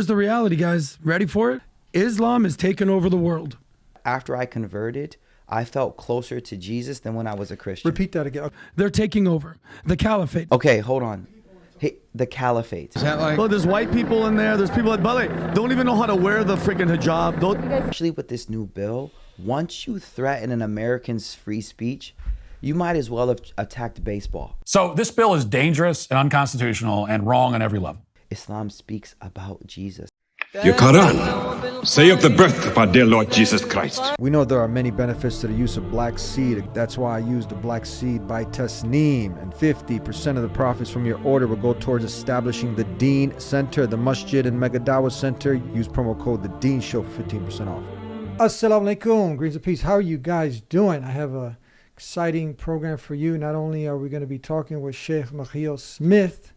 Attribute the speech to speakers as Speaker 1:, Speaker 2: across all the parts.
Speaker 1: Here's the reality, guys. Ready for it? Islam is taking over the world.
Speaker 2: After I converted, I felt closer to Jesus than when I was a Christian.
Speaker 1: Repeat that again. They're taking over. The Caliphate.
Speaker 2: Okay, hold on. Hey, the Caliphate.
Speaker 3: Is that like... Well, there's white people in there. There's people that, by the way, don't even know how to wear the freaking hijab.
Speaker 2: Actually, with this new bill, once you threaten an American's free speech, you might as well have attacked baseball.
Speaker 4: So this bill is dangerous and unconstitutional and wrong on every level.
Speaker 2: Islam speaks about Jesus.
Speaker 5: Your Quran, say of the birth of our dear Lord Jesus Christ.
Speaker 6: We know there are many benefits to the use of black seed. That's why I use the black seed by Tasneem. And 50% of the profits from your order will go towards establishing the Deen Center, the Masjid and Mega Dawah Center. Use promo code TheDeenShow for 15% off. Assalamu alaikum. Greetings and peace. How are you guys doing? I have a exciting program for you. Not only are we going to be talking with Sheikh Makhil Smith,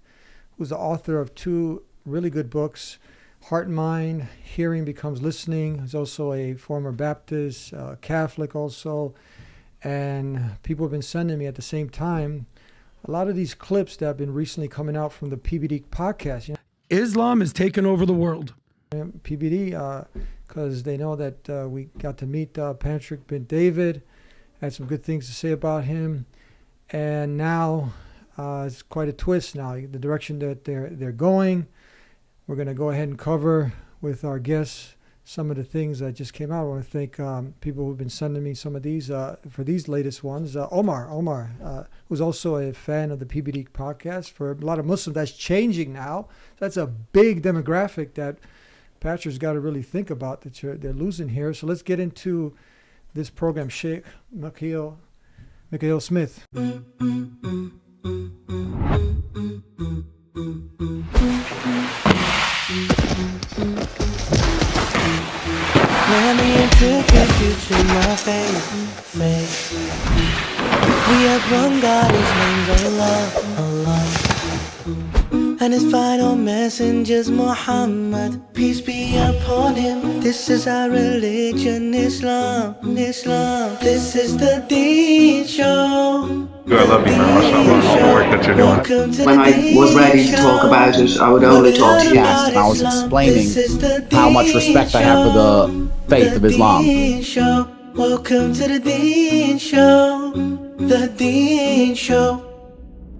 Speaker 6: who's the author of two really good books, Heart and Mind, Hearing Becomes Listening. He's also a former Baptist, Catholic also. And people have been sending me at the same time a lot of these clips that have been recently coming out from the PBD podcast. You know,
Speaker 1: Islam is taking over the world.
Speaker 6: PBD, because they know that we got to meet Patrick bin David, had some good things to say about him. And now it's quite a twist now, the direction that they're going. We're going to go ahead and cover with our guests some of the things that just came out. I want to thank people who've been sending me some of these for these latest ones. Omar, who's also a fan of the PBD podcast. For a lot of Muslims, that's changing now. That's a big demographic that Patrick's got to really think about that they're losing here. So let's get into this program. Sheikh Makhil Smith.
Speaker 7: Let me introduce you to my faith. We have one God, his name's Allah. And his final messenger's Muhammad, peace be upon him. This is our religion, Islam. This is the Deen Show.
Speaker 8: I love you very much. I love all the work that you're doing.
Speaker 9: When I was ready to talk about it, I would only talk to you.
Speaker 10: And I was explaining how much respect I have for the faith of Islam.
Speaker 7: Welcome to the Deen Show. The Deen Show.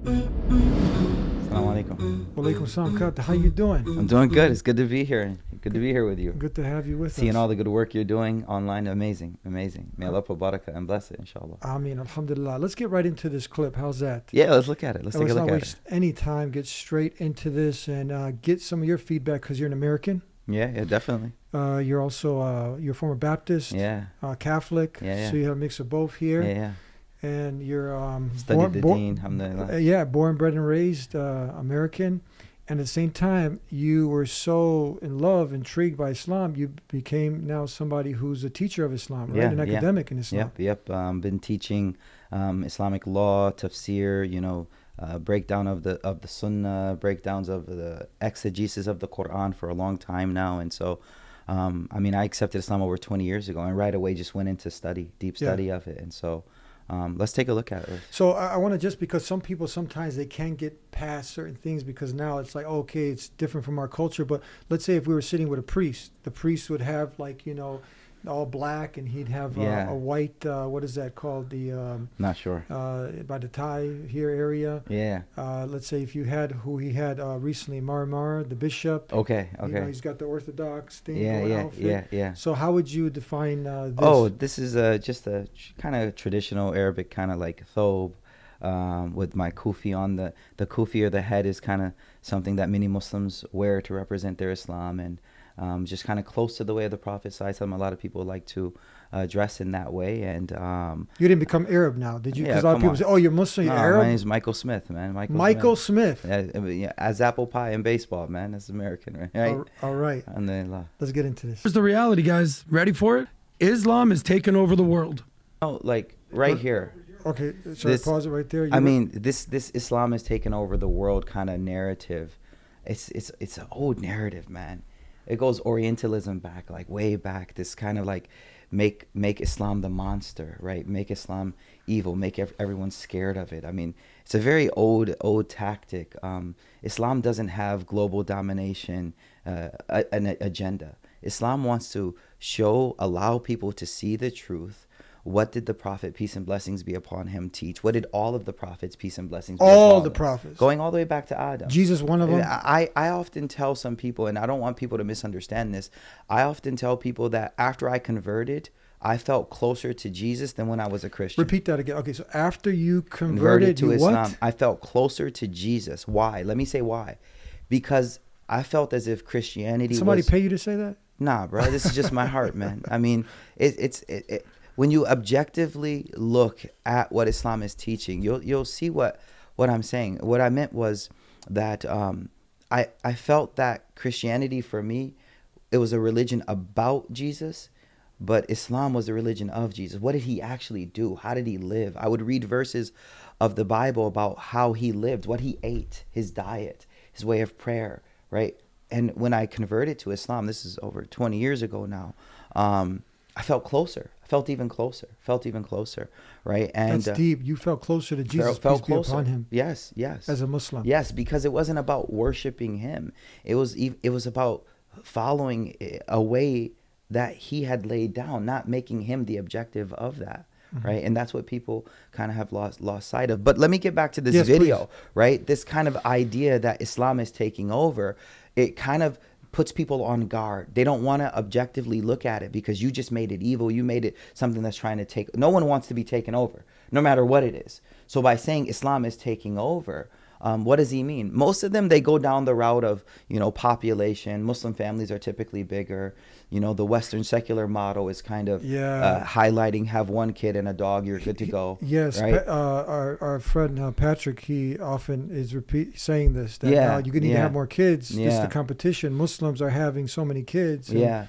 Speaker 2: Assalamu alaikum.
Speaker 6: Walaikum salam. How you doing?
Speaker 2: I'm doing good. It's good to be here. Good to be here with you.
Speaker 6: Good to have you with us.
Speaker 2: Seeing all the good work you're doing online, amazing. May Allah put barakah and bless it, inshallah.
Speaker 6: Ameen, alhamdulillah. Let's get right into this clip. How's that?
Speaker 2: Yeah, let's look at it. Let's take a look at it.
Speaker 6: Let's not waste any time. Get straight into this and get some of your feedback because you're an American.
Speaker 2: Yeah, definitely.
Speaker 6: You're also you're a former Baptist.
Speaker 2: Yeah.
Speaker 6: Catholic.
Speaker 2: Yeah.
Speaker 6: So you have a mix of both here.
Speaker 2: Yeah.
Speaker 6: And you're
Speaker 2: studied the Deen, alhamdulillah.
Speaker 6: Born, bred, and raised American. And at the same time, you were so in love, intrigued by Islam, you became now somebody who's a teacher of Islam, right? An academic in Islam.
Speaker 2: Yep. Been teaching Islamic law, tafsir, breakdown of the Sunnah, breakdowns of the exegesis of the Quran for a long time now. And so, I accepted Islam over 20 years ago and right away just went into deep study of it. And so, let's take a look at it.
Speaker 6: So I want to just, because some people sometimes they can't get past certain things because now it's like, okay, it's different from our culture. But let's say if we were sitting with a priest, the priest would have all black and he'd have a white, what is that called?
Speaker 2: Not sure.
Speaker 6: By the tie here area.
Speaker 2: Yeah.
Speaker 6: Let's say if you had who he had recently, Mar, the bishop.
Speaker 2: Okay.
Speaker 6: He's got the Orthodox thing.
Speaker 2: Yeah.
Speaker 6: So how would you define this?
Speaker 2: Oh, this is just a kind of traditional Arabic kind of like thobe. With my kufi on the kufi or the head is kind of something that many Muslims wear to represent their Islam and just kind of close to the way of the Prophet ﷺ. A lot of people like to dress in that way. And
Speaker 6: you didn't become Arab now, did you? Because
Speaker 2: a
Speaker 6: lot of people say, "Oh, you're Muslim, you're Arab."
Speaker 2: My name is Michael Smith, man.
Speaker 6: Michael Smith.
Speaker 2: Yeah, as apple pie in baseball, man. That's American, right?
Speaker 6: All right.
Speaker 2: And then
Speaker 6: let's get into this.
Speaker 1: Here's the reality, guys. Ready for it? Islam is taking over the world.
Speaker 2: Right here.
Speaker 6: Okay, so pause it right there.
Speaker 2: This Islam has taken over the world kind of narrative. It's an old narrative, man. It goes Orientalism back, like way back. This kind of like make Islam the monster, right? Make Islam evil, make everyone scared of it. It's a very old tactic. Islam doesn't have global domination an agenda. Islam wants to allow people to see the truth. What did the Prophet, peace and blessings be upon him, teach? What did all of the prophets, peace and blessings be
Speaker 6: All
Speaker 2: upon
Speaker 6: the
Speaker 2: them?
Speaker 6: prophets.
Speaker 2: Going all the way back to Adam.
Speaker 6: Jesus, one of them?
Speaker 2: I often tell some people, and I don't want people to misunderstand this, I often tell people that after I converted, I felt closer to Jesus than when I was a Christian.
Speaker 6: Repeat that again. Okay, so after you converted
Speaker 2: to
Speaker 6: you
Speaker 2: Islam,
Speaker 6: what?
Speaker 2: I felt closer to Jesus. Why? Let me say why. Because I felt as if Christianity
Speaker 6: Somebody
Speaker 2: was...
Speaker 6: pay you to say that?
Speaker 2: Nah, bro. This is just my heart, man. I mean, when you objectively look at what Islam is teaching, you'll see what I'm saying. What I meant was that I felt that Christianity, for me, it was a religion about Jesus, but Islam was a religion of Jesus. What did he actually do? How did he live? I would read verses of the Bible about how he lived, what he ate, his diet, his way of prayer, right? And when I converted to Islam, this is over 20 years ago now, I felt closer. I felt even closer, right? And
Speaker 6: that's deep. You felt closer to Jesus,
Speaker 2: felt
Speaker 6: peace be upon him.
Speaker 2: Yes.
Speaker 6: As a Muslim.
Speaker 2: Yes, because it wasn't about worshiping him. It was about following a way that he had laid down, not making him the objective of that. Right. And that's what people kind of have lost sight of. But let me get back to this video, please. Right? This kind of idea that Islam is taking over, it kind of puts people on guard. They don't want to objectively look at it because you just made it evil. You made it something that's trying to take. No one wants to be taken over, no matter what it is. So by saying Islam is taking over, what does he mean? Most of them, they go down the route of, population. Muslim families are typically bigger. The Western secular model is kind of highlighting, have one kid and a dog, you're good to go.
Speaker 6: Yes.
Speaker 2: Right?
Speaker 6: Our friend Patrick, he often is saying this, that now you need to have more kids. Yeah. This is the competition. Muslims are having so many kids.
Speaker 2: Yeah.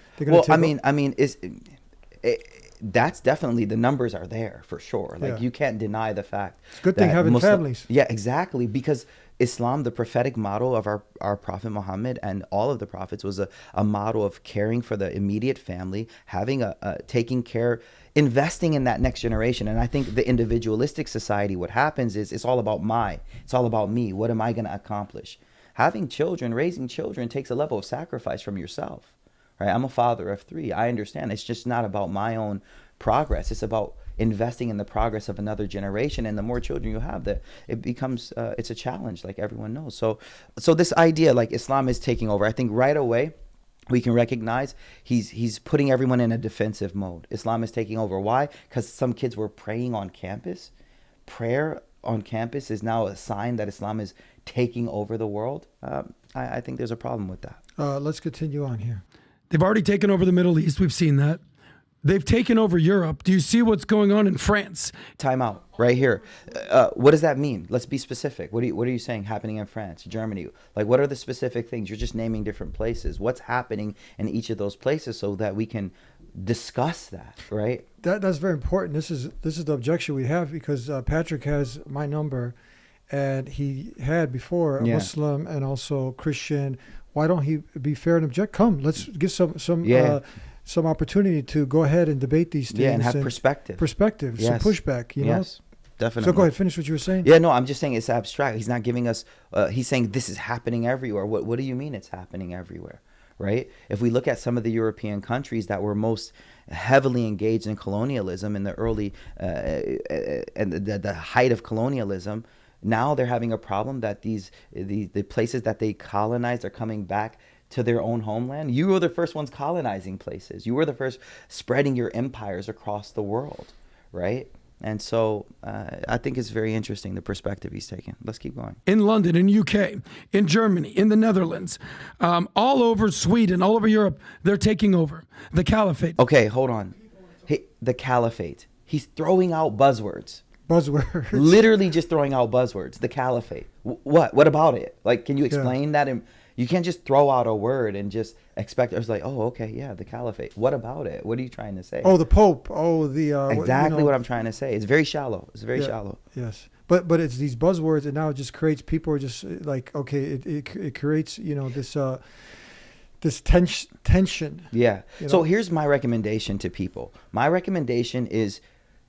Speaker 2: That's definitely, the numbers are there for sure. Like you can't deny the fact.
Speaker 6: It's a good thing having families.
Speaker 2: Yeah, exactly. Because Islam, the prophetic model of our Prophet Muhammad and all of the prophets, was a model of caring for the immediate family, having taking care, investing in that next generation. And I think the individualistic society, what happens is it's all about me. What am I going to accomplish? Having children, raising children takes a level of sacrifice from yourself. Right? I'm a father of 3. I understand. It's just not about my own progress. It's about investing in the progress of another generation. And the more children you have, it becomes it's a challenge, like everyone knows. So this idea, like Islam is taking over, I think right away we can recognize he's putting everyone in a defensive mode. Islam is taking over. Why? Because some kids were praying on campus. Prayer on campus is now a sign that Islam is taking over the world. I think there's a problem with that.
Speaker 6: Let's continue on here.
Speaker 1: They've already taken over the Middle East. We've seen that. They've taken over Europe. Do you see what's going on in France?
Speaker 2: Time out right here. What does that mean? Let's be specific. What are you saying happening in France, Germany? Like, what are the specific things? You're just naming different places. What's happening in each of those places so that we can discuss that, right?
Speaker 6: That's very important. This is the objection we have because Patrick has my number, and he had before a Muslim and also Christian. Why don't he be fair and object? Come, let's give some opportunity to go ahead and debate these things.
Speaker 2: Yeah, and have perspective.
Speaker 6: Some pushback,
Speaker 2: Yes, definitely.
Speaker 6: So go ahead, finish what you were saying.
Speaker 2: Yeah, no, I'm just saying it's abstract. He's not giving us, he's saying this is happening everywhere. What do you mean it's happening everywhere, right? If we look at some of the European countries that were most heavily engaged in colonialism in the early, and the height of colonialism, now they're having a problem that the places that they colonized are coming back to their own homeland. You were the first ones colonizing places. You were the first spreading your empires across the world, right? And so I think it's very interesting, the perspective he's taking. Let's keep going.
Speaker 1: In London, in UK, in Germany, in the Netherlands, all over Sweden, all over Europe, they're taking over. The Caliphate.
Speaker 2: Okay, hold on. Hey, the Caliphate. He's throwing out buzzwords. Literally just throwing out buzzwords. The Caliphate. What about it? Like, can you explain that? You can't just throw out a word and just expect. I was like, oh, okay, yeah, the Caliphate. What about it? What are you trying to say?
Speaker 6: Oh, the Pope. Oh, the
Speaker 2: exactly what I'm trying to say. It's very shallow. It's very shallow.
Speaker 6: Yes, but it's these buzzwords, and now it just creates people are just like, okay, it creates this tension.
Speaker 2: Yeah. So here's my recommendation to people. My recommendation is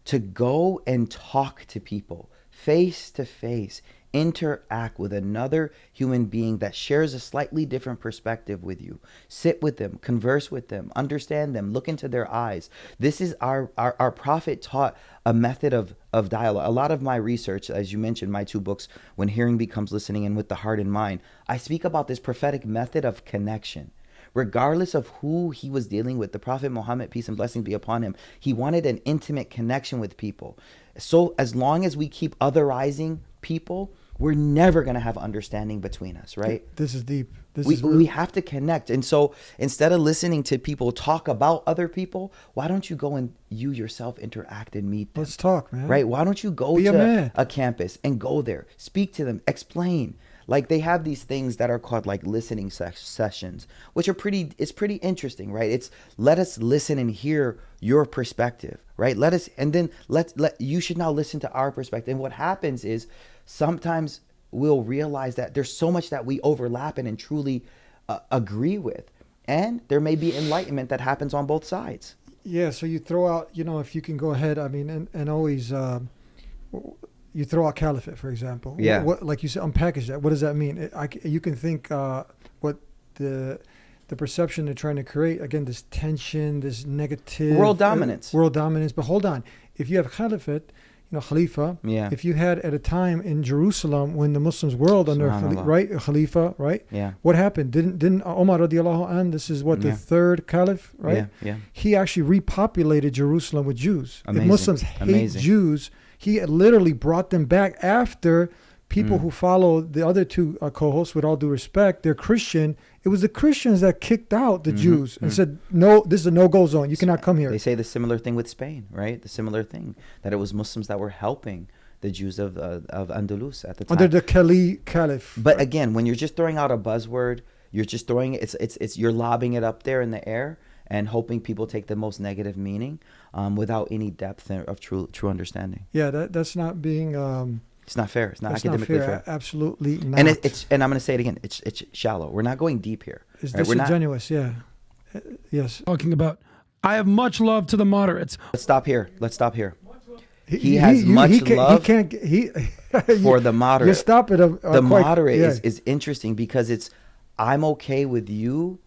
Speaker 2: to go and talk to people face to face interact with another human being that shares a slightly different perspective with you. Sit with them, converse with them, understand them, look into their eyes. This is our prophet taught a method of dialogue. A lot of my research, as you mentioned, my 2 books, When Hearing Becomes Listening and With the Heart in Mind, I speak about this prophetic method of connection. Regardless of who he was dealing with, the Prophet Muhammad, peace and blessings be upon him, he wanted an intimate connection with people. So as long as we keep otherizing people, we're never going to have understanding between us, right?
Speaker 6: This is deep.
Speaker 2: We have to connect. And so instead of listening to people talk about other people, why don't you go and you yourself interact and meet them?
Speaker 6: Let's talk, man.
Speaker 2: Right? Why don't you go to a campus and go there, speak to them, explain? Like they have these things that are called like listening sessions, which are pretty interesting, right? It's let us listen and hear your perspective, right? You should now listen to our perspective. And what happens is sometimes we'll realize that there's so much that we overlap in and truly agree with. And there may be enlightenment that happens on both sides.
Speaker 6: Yeah. So you throw out, if you can go ahead, I mean, and always, you throw out Caliphate, for example.
Speaker 2: Yeah.
Speaker 6: What, like you said, unpackage that. What does that mean? You can think what the perception they're trying to create, again, this tension, this negative.
Speaker 2: World dominance.
Speaker 6: But hold on. If you have Caliphate, Khalifa, if you had at a time in Jerusalem when the Muslims were under Khalifa, right?
Speaker 2: Yeah.
Speaker 6: What happened? Didn't Umar radiallahu anh, this is what, the third caliph, right?
Speaker 2: Yeah.
Speaker 6: He actually repopulated Jerusalem with Jews.
Speaker 2: Amazing.
Speaker 6: If Muslims hate Jews, he literally brought them back after people who follow the other 2 co-hosts, with all due respect, they're Christian. It was the Christians that kicked out the Jews and said, no, this is a no-go zone. You cannot come here.
Speaker 2: They say the similar thing with Spain, right? The similar thing, that it was Muslims that were helping the Jews of Andalus at the time.
Speaker 6: Under the Caliph.
Speaker 2: But again, when you're just throwing out a buzzword, you're just throwing it, you're lobbing it up there in the air and hoping people take the most negative meaning without any depth of true understanding.
Speaker 6: Yeah, that's not being...
Speaker 2: it's not fair. It's not academically fair.
Speaker 6: Absolutely not.
Speaker 2: And and I'm going to say it again. It's shallow. We're not going deep here.
Speaker 6: It's disingenuous. Yeah. Yes.
Speaker 1: Talking about, I have much love to the moderates.
Speaker 2: Let's stop here. He has much love for the moderate.
Speaker 6: You stop it.
Speaker 2: The moderate is interesting because I'm okay with you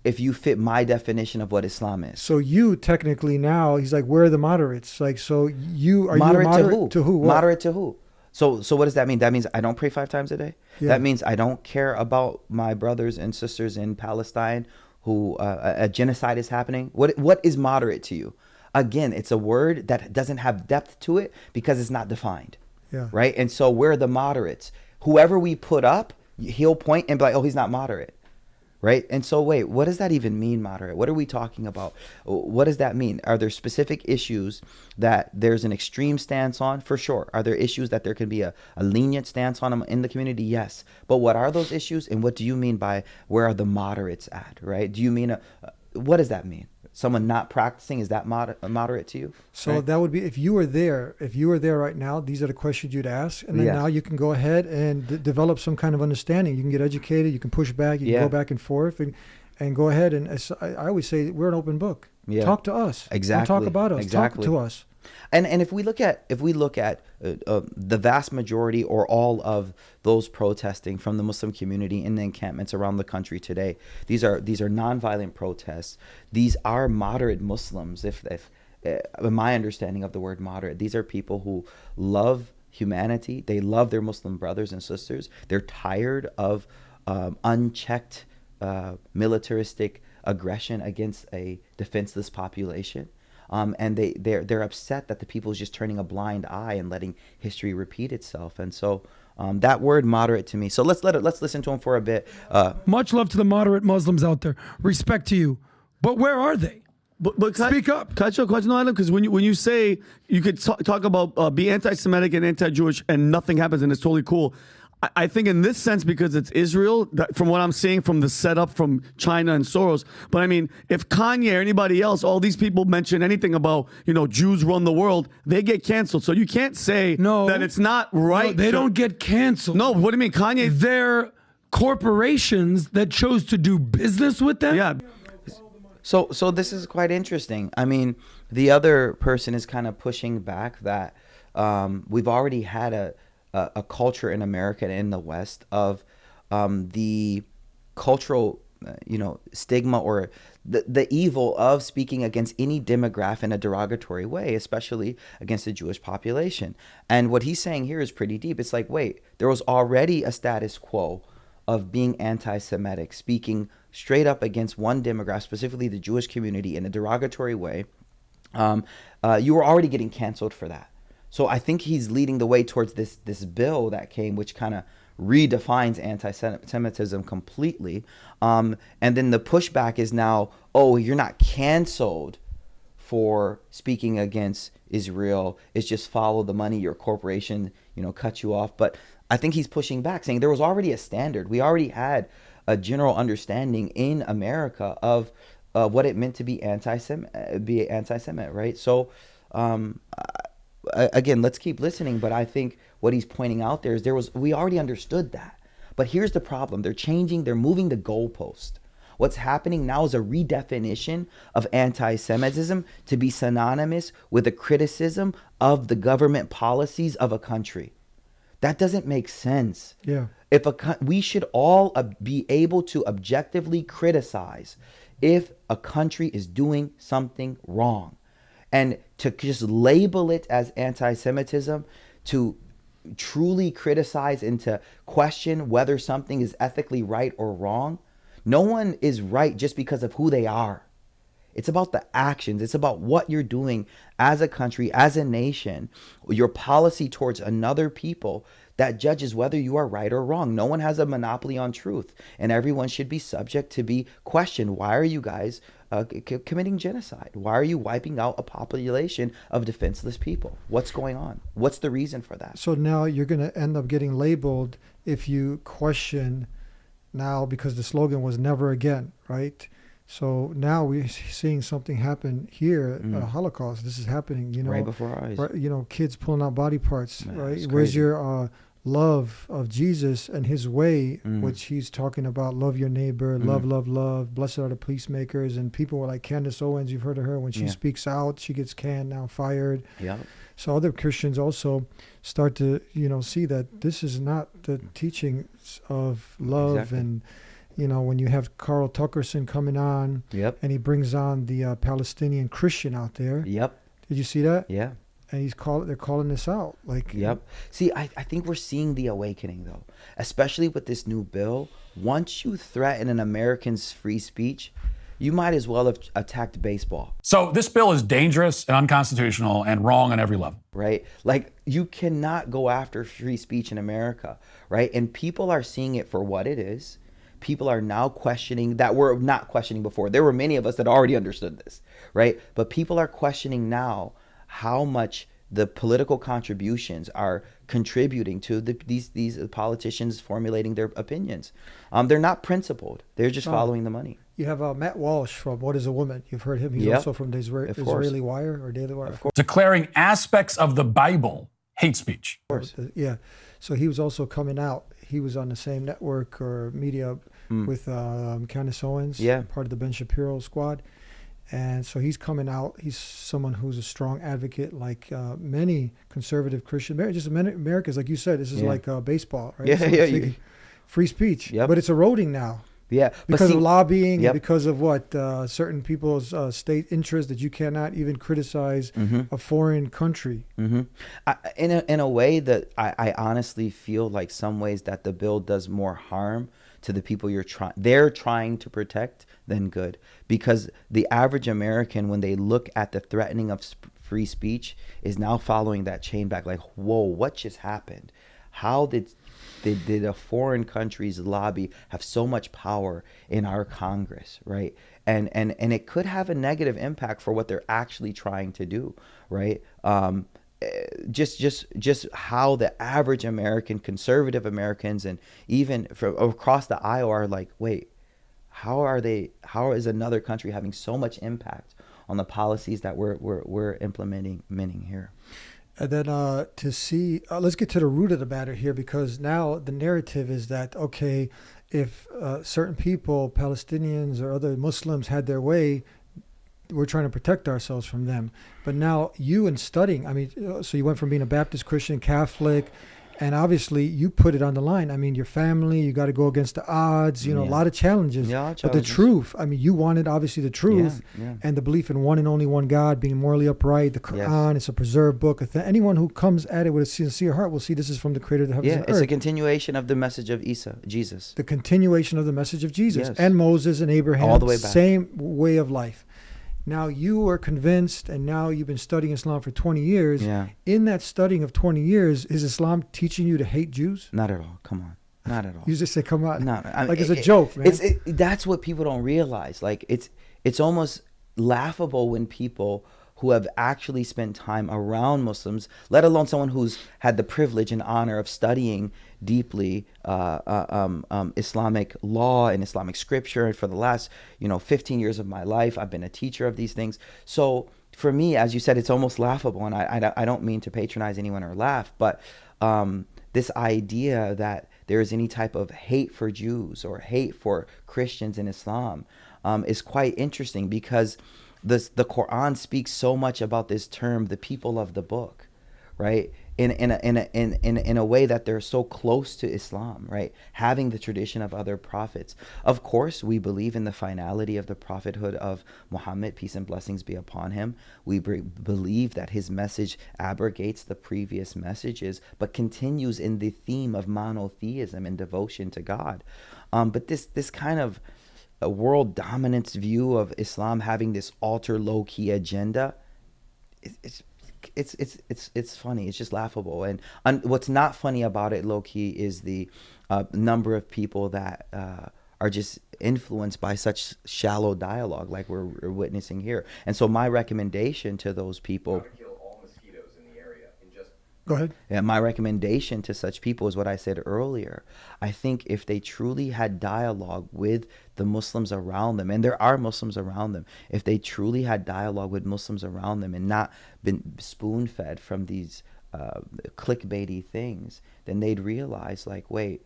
Speaker 2: if you fit my definition of what Islam is.
Speaker 6: So you technically now, he's like, where are the moderates? Like, so you are
Speaker 2: moderate,
Speaker 6: you moderate to who? What?
Speaker 2: Moderate to who? So what does that mean? That means I don't pray 5 times a day. Yeah. That means I don't care about my brothers and sisters in Palestine who a genocide is happening. What is moderate to you? Again, it's a word that doesn't have depth to it because it's not defined.
Speaker 6: Yeah.
Speaker 2: Right? And so we're the moderates. Whoever we put up, he'll point and be like, oh, he's not moderate. Right? And so wait, what does that even mean, moderate? What are we talking about? What does that mean? Are there specific issues that there's an extreme stance on? For sure. Are there issues that there can be a lenient stance on them in the community? Yes. But what are those issues? And what do you mean by where are the moderates at? Right? Do you mean, what does that mean? Someone not practicing, is that moderate to you?
Speaker 6: So
Speaker 2: right?
Speaker 6: That would be, if you were there right now, these are the questions you'd ask. And then now you can go ahead and develop some kind of understanding. You can get educated, you can push back, you can go back and forth and go ahead. And I always say, we're an open book. Yeah. Talk to us.
Speaker 2: Exactly.
Speaker 6: Don't talk about us.
Speaker 2: Exactly.
Speaker 6: Talk to us.
Speaker 2: And if we look at the vast majority or all of those protesting from the Muslim community in the encampments around the country today, these are nonviolent protests. These are moderate Muslims. If in my understanding of the word moderate, these are people who love humanity. They love their Muslim brothers and sisters. They're tired of unchecked militaristic aggression against a defenseless population. And they're upset that the people is just turning a blind eye and letting history repeat itself. And so that word moderate to me. So let's listen to him for a bit.
Speaker 1: Much love to the moderate Muslims out there. Respect to you. But where are they?
Speaker 3: But
Speaker 1: speak up.
Speaker 3: Can I ask you a question on it? Because when you say you could talk about be anti-Semitic and anti-Jewish and nothing happens and it's totally cool. I think in this sense, because it's Israel, from what I'm seeing from the setup from China and Soros. But I mean, if Kanye or anybody else, all these people mention anything about, Jews run the world, they get canceled. So you can't say that it's not right.
Speaker 1: No, they don't get canceled.
Speaker 3: No, what do you mean? Kanye?
Speaker 1: They're corporations that chose to do business with them.
Speaker 3: Yeah.
Speaker 2: So this is quite interesting. I mean, the other person is kind of pushing back that we've already had a culture in America and in the West of the cultural, stigma or the evil of speaking against any demographic in a derogatory way, especially against the Jewish population. And what he's saying here is pretty deep. It's like, wait, there was already a status quo of being anti-Semitic, speaking straight up against one demographic, specifically the Jewish community, in a derogatory way. You were already getting canceled for that. So I think he's leading the way towards this bill that came, which kind of redefines anti-Semitism completely. And then the pushback is now, oh, you're not canceled for speaking against Israel. It's just follow the money. Your corporation, cut you off. But I think he's pushing back, saying there was already a standard. We already had a general understanding in America of what it meant to be anti-Semite, right? So, again, let's keep listening. But I think what he's pointing out there is we already understood that. But here's the problem. They're moving the goalpost. What's happening now is a redefinition of anti-Semitism to be synonymous with a criticism of the government policies of a country. That doesn't make sense.
Speaker 6: Yeah.
Speaker 2: We should all be able to objectively criticize if a country is doing something wrong. And to just label it as anti-Semitism, to truly criticize and to question whether something is ethically right or wrong, no one is right just because of who they are. It's about the actions. It's about what you're doing as a country, as a nation, your policy towards another people that judges whether you are right or wrong. No one has a monopoly on truth, and everyone should be subject to be questioned. Why are you guys committing genocide? Why are you wiping out a population of defenseless people? What's going on? What's the reason for that?
Speaker 6: So now you're going to end up getting labeled if you question now, because the slogan was never again, right? So now we're seeing something happen here, a Holocaust. This is happening,
Speaker 2: right before our eyes.
Speaker 6: Right, kids pulling out body parts, right?
Speaker 2: crazy.
Speaker 6: Where's your love of Jesus and his way, which he's talking about, love your neighbor, love, love, love, blessed are the peacemakers. And people were like Candace Owens, you've heard of her, when she speaks out, she gets canned, now fired.
Speaker 2: Yeah.
Speaker 6: So other Christians also start to, see that this is not the teachings of love. Exactly. And, when you have Carl Tuckerson coming on, and he brings on the Palestinian Christian out there.
Speaker 2: Yep.
Speaker 6: Did you see that?
Speaker 2: Yeah.
Speaker 6: And they're calling this out.
Speaker 2: See, I think we're seeing the awakening, though, especially with this new bill. Once you threaten an American's free speech, you might as well have attacked baseball.
Speaker 4: So this bill is dangerous and unconstitutional and wrong on every level.
Speaker 2: Right? Like, you cannot go after free speech in America, right? And people are seeing it for what it is. People are now questioning that were not questioning before. There were many of us that already understood this, right? But people are questioning now how much the political contributions are contributing to these politicians formulating their opinions. They're not principled. They're just following the money.
Speaker 6: You have Matt Walsh from What is a Woman? You've heard him. He's also from the Israeli Wire or Daily Wire.
Speaker 4: Declaring aspects of the Bible hate speech.
Speaker 6: Of course. Yeah. So he was also coming out. He was on the same network or media with Candace Owens, part of the Ben Shapiro squad. And so he's coming out. He's someone who's a strong advocate, like many conservative Christian, just many Americans, like you said, this is like baseball, right? So free speech, but it's eroding now.
Speaker 2: Yeah,
Speaker 6: because of lobbying, and because of what certain people's state interest, that you cannot even criticize a foreign country.
Speaker 2: In a way that I honestly feel like some ways that the bill does more harm to the people they're trying to protect than good, because the average American, when they look at the threatening of free speech, is now following that chain back, like, whoa, what just happened? How did a foreign country's lobby have so much power in our Congress, right? And it could have a negative impact for what they're actually trying to do, right? Just how the average American, conservative Americans, and even from across the aisle are like, wait, how is another country having so much impact on the policies that we're implementing here?
Speaker 6: And then to see, let's get to the root of the matter here, because now the narrative is that, okay, if certain people, Palestinians or other Muslims, had their way, we're trying to protect ourselves from them. But now you, in studying, so you went from being a Baptist Christian, Catholic, And obviously, you put it on the line. I mean, your family, you got to go against the odds, a lot of challenges.
Speaker 2: Yeah,
Speaker 6: but the truth, I mean, you wanted obviously the truth and the belief in one and only one God, being morally upright. The Quran, it's a preserved book. Anyone who comes at it with a sincere heart will see this is from the creator of the heavens and earth.
Speaker 2: It's a continuation of the message of Jesus.
Speaker 6: The continuation of the message of Jesus and Moses and Abraham. All the way back. Same way of life. Now you are convinced, and now you've been studying Islam for 20 years.
Speaker 2: Yeah.
Speaker 6: In that studying of 20 years, is Islam teaching you to hate Jews?
Speaker 2: Not at all. Come on. Not at all.
Speaker 6: You just say, come on.
Speaker 2: No, I mean,
Speaker 6: like it's a joke, man.
Speaker 2: That's what people don't realize. Like it's almost laughable when people who have actually spent time around Muslims, let alone someone who's had the privilege and honor of studying deeply Islamic law and Islamic scripture. And for the last 15 years of my life, I've been a teacher of these things. So for me, as you said, it's almost laughable. And I don't mean to patronize anyone or laugh, but this idea that there is any type of hate for Jews or hate for Christians in Islam is quite interesting, because the Quran speaks so much about this term, the people of the book, right? In a way that they're so close to Islam, right? Having the tradition of other prophets. Of course, we believe in the finality of the prophethood of Muhammad, peace and blessings be upon him. We believe that his message abrogates the previous messages, but continues in the theme of monotheism and devotion to God. But this kind of a world dominance view of Islam having this ultra low key agenda, it's funny. It's just laughable. And what's not funny about it, low key, is the number of people that are just influenced by such shallow dialogue like we're witnessing here. And so my recommendation to those people.
Speaker 6: Go ahead.
Speaker 2: Yeah, my recommendation to such people is what I said earlier. I think if they truly had dialogue with the Muslims around them, and there are Muslims around them, if they truly had dialogue with Muslims around them and not been spoon-fed from these clickbaity things, then they'd realize, like, wait,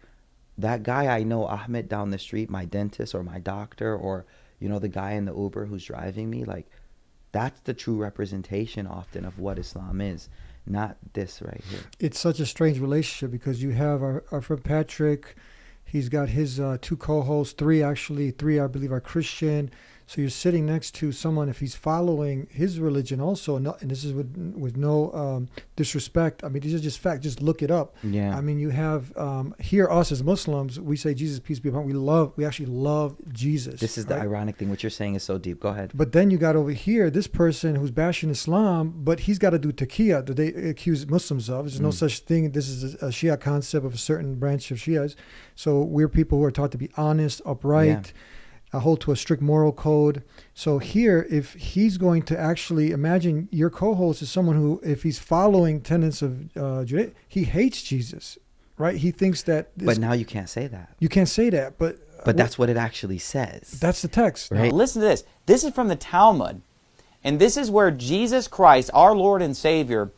Speaker 2: that guy I know, Ahmed, down the street, my dentist or my doctor, or, the guy in the Uber who's driving me, like, that's the true representation often of what Islam is. Not this right here.
Speaker 6: It's such a strange relationship, because you have our friend Patrick. He's got his two co-hosts, three I believe are Christian. So you're sitting next to someone, if he's following his religion also, and this is with no disrespect. I mean, these are just facts. Just look it up.
Speaker 2: Yeah.
Speaker 6: I mean, you have here, us as Muslims, we say Jesus, peace be upon him. We actually love Jesus.
Speaker 2: This is the ironic thing. What you're saying is so deep. Go ahead.
Speaker 6: But then you got over here this person who's bashing Islam, but he's got to do taqiyya that they accuse Muslims of. There's no such thing. This is a Shia concept of a certain branch of Shias. So we're people who are taught to be honest, upright. Yeah. Hold to a strict moral code. So here, if he's going to actually, imagine your co-host is someone who, if he's following tenets of Judaism, he hates Jesus, right? He thinks that.
Speaker 2: But now you can't say that.
Speaker 6: You can't say that, but
Speaker 2: that's what it actually says.
Speaker 6: That's the text,
Speaker 2: right?
Speaker 11: Listen to this. This is from the Talmud, and this is where Jesus Christ, our Lord and Savior,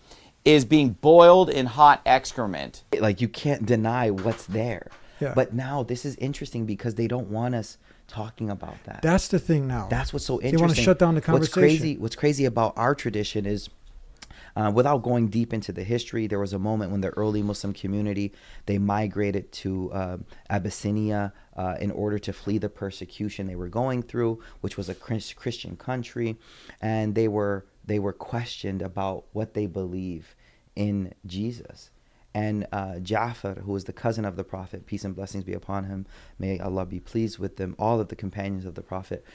Speaker 11: is being boiled in hot excrement.
Speaker 2: Like, you can't deny what's there.
Speaker 6: Yeah.
Speaker 2: But now this is interesting because they don't want us talking about that.
Speaker 6: That's the thing now.
Speaker 2: That's what's so interesting.
Speaker 6: They want to shut down the conversation.
Speaker 2: What's crazy about our tradition is, without going deep into the history, there was a moment when the early Muslim community, they migrated to Abyssinia in order to flee the persecution they were going through, which was a Christian country, and they were questioned about what they believe in Jesus. And Ja'far, who was the cousin of the Prophet, peace and blessings be upon him, may Allah be pleased with them, all of the companions of the Prophet,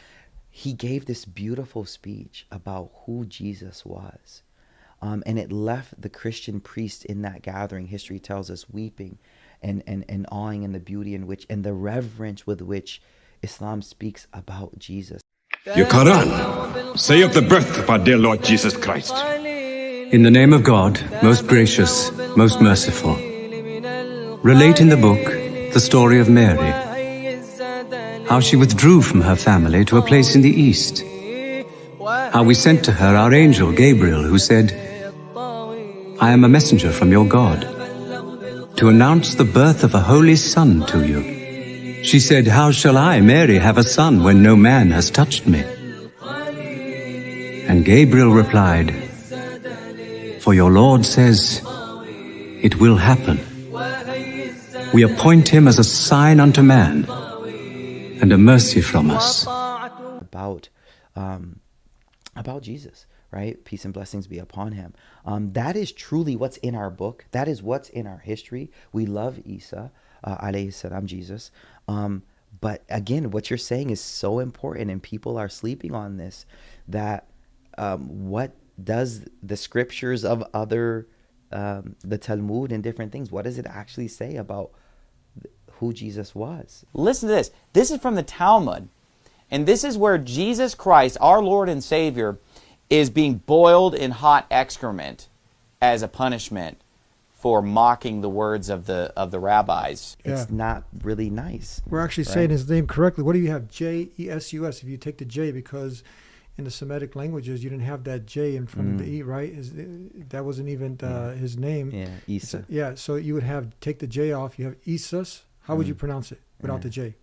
Speaker 2: he gave this beautiful speech about who Jesus was. And it left the Christian priest in that gathering, history tells us, weeping and awing in the beauty in which, and the reverence with which Islam speaks about Jesus.
Speaker 5: Your Quran, say of the birth of our dear Lord Jesus Christ.
Speaker 12: In the name of God, most gracious, most merciful. Relate in the book the story of Mary, how she withdrew from her family to a place in the east, how we sent to her our angel Gabriel, who said, I am a messenger from your God, to announce the birth of a holy son to you. She said, how shall I, Mary, have a son when no man has touched me? And Gabriel replied, for your Lord says, it will happen. we appoint him as a sign unto man and a mercy from us.
Speaker 2: About Jesus, right? Peace and blessings be upon him. That is truly what's in our book. That is what's in our history. We love Isa, alayhi salam, Jesus. But again, what you're saying is so important, and people are sleeping on this, that what does the scriptures of other, the Talmud and different things, what does it actually say about who Jesus was?
Speaker 11: Listen to this. This is from the Talmud. And this is where Jesus Christ, our Lord and Savior, is being boiled in hot excrement as a punishment for mocking the words of the rabbis.
Speaker 2: It's not really nice.
Speaker 6: We're actually saying his name correctly. What do you have? J-E-S-U-S. If you take the J, because in the Semitic languages you didn't have that J in front of the E, right? That wasn't even his name.
Speaker 2: Yeah, Isa.
Speaker 6: So you would have, take the J off. You have Isus. How would you pronounce it without the J?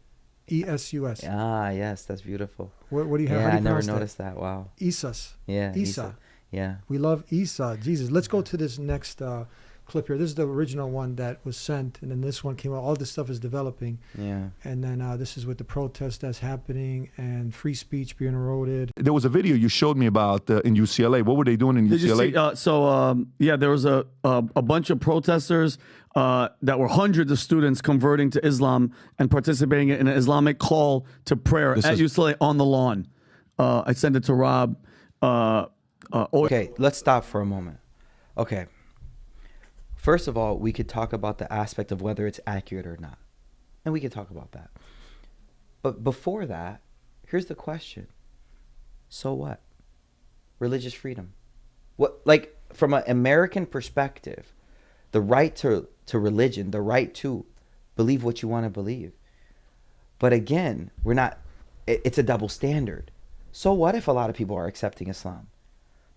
Speaker 6: E-S-U-S.
Speaker 2: Ah, yes, that's beautiful.
Speaker 6: What do you have?
Speaker 2: Yeah,
Speaker 6: How do you
Speaker 2: I never
Speaker 6: pronounce
Speaker 2: noticed that. Wow.
Speaker 6: Isus.
Speaker 2: Yeah.
Speaker 6: Isa.
Speaker 2: Yeah.
Speaker 6: We love Isa, Jesus. Let's go to this next clip here. This is the original one that was sent, and then this one came out. All this stuff is developing.
Speaker 2: Yeah.
Speaker 6: And then this is with the protest that's happening and free speech being eroded.
Speaker 13: There was a video you showed me about in UCLA. What were they doing in UCLA?
Speaker 3: There was a bunch of protesters that were hundreds of students converting to Islam and participating in an Islamic call to prayer at UCLA on the lawn. I sent it to Rob.
Speaker 2: Okay, let's stop for a moment. Okay. First of all, we could talk about the aspect of whether it's accurate or not. And we could talk about that. But before that, here's the question. So what? Religious freedom. What, like, from an American perspective, the right to religion, the right to believe what you want to believe. But again, it's a double standard. So what if a lot of people are accepting Islam?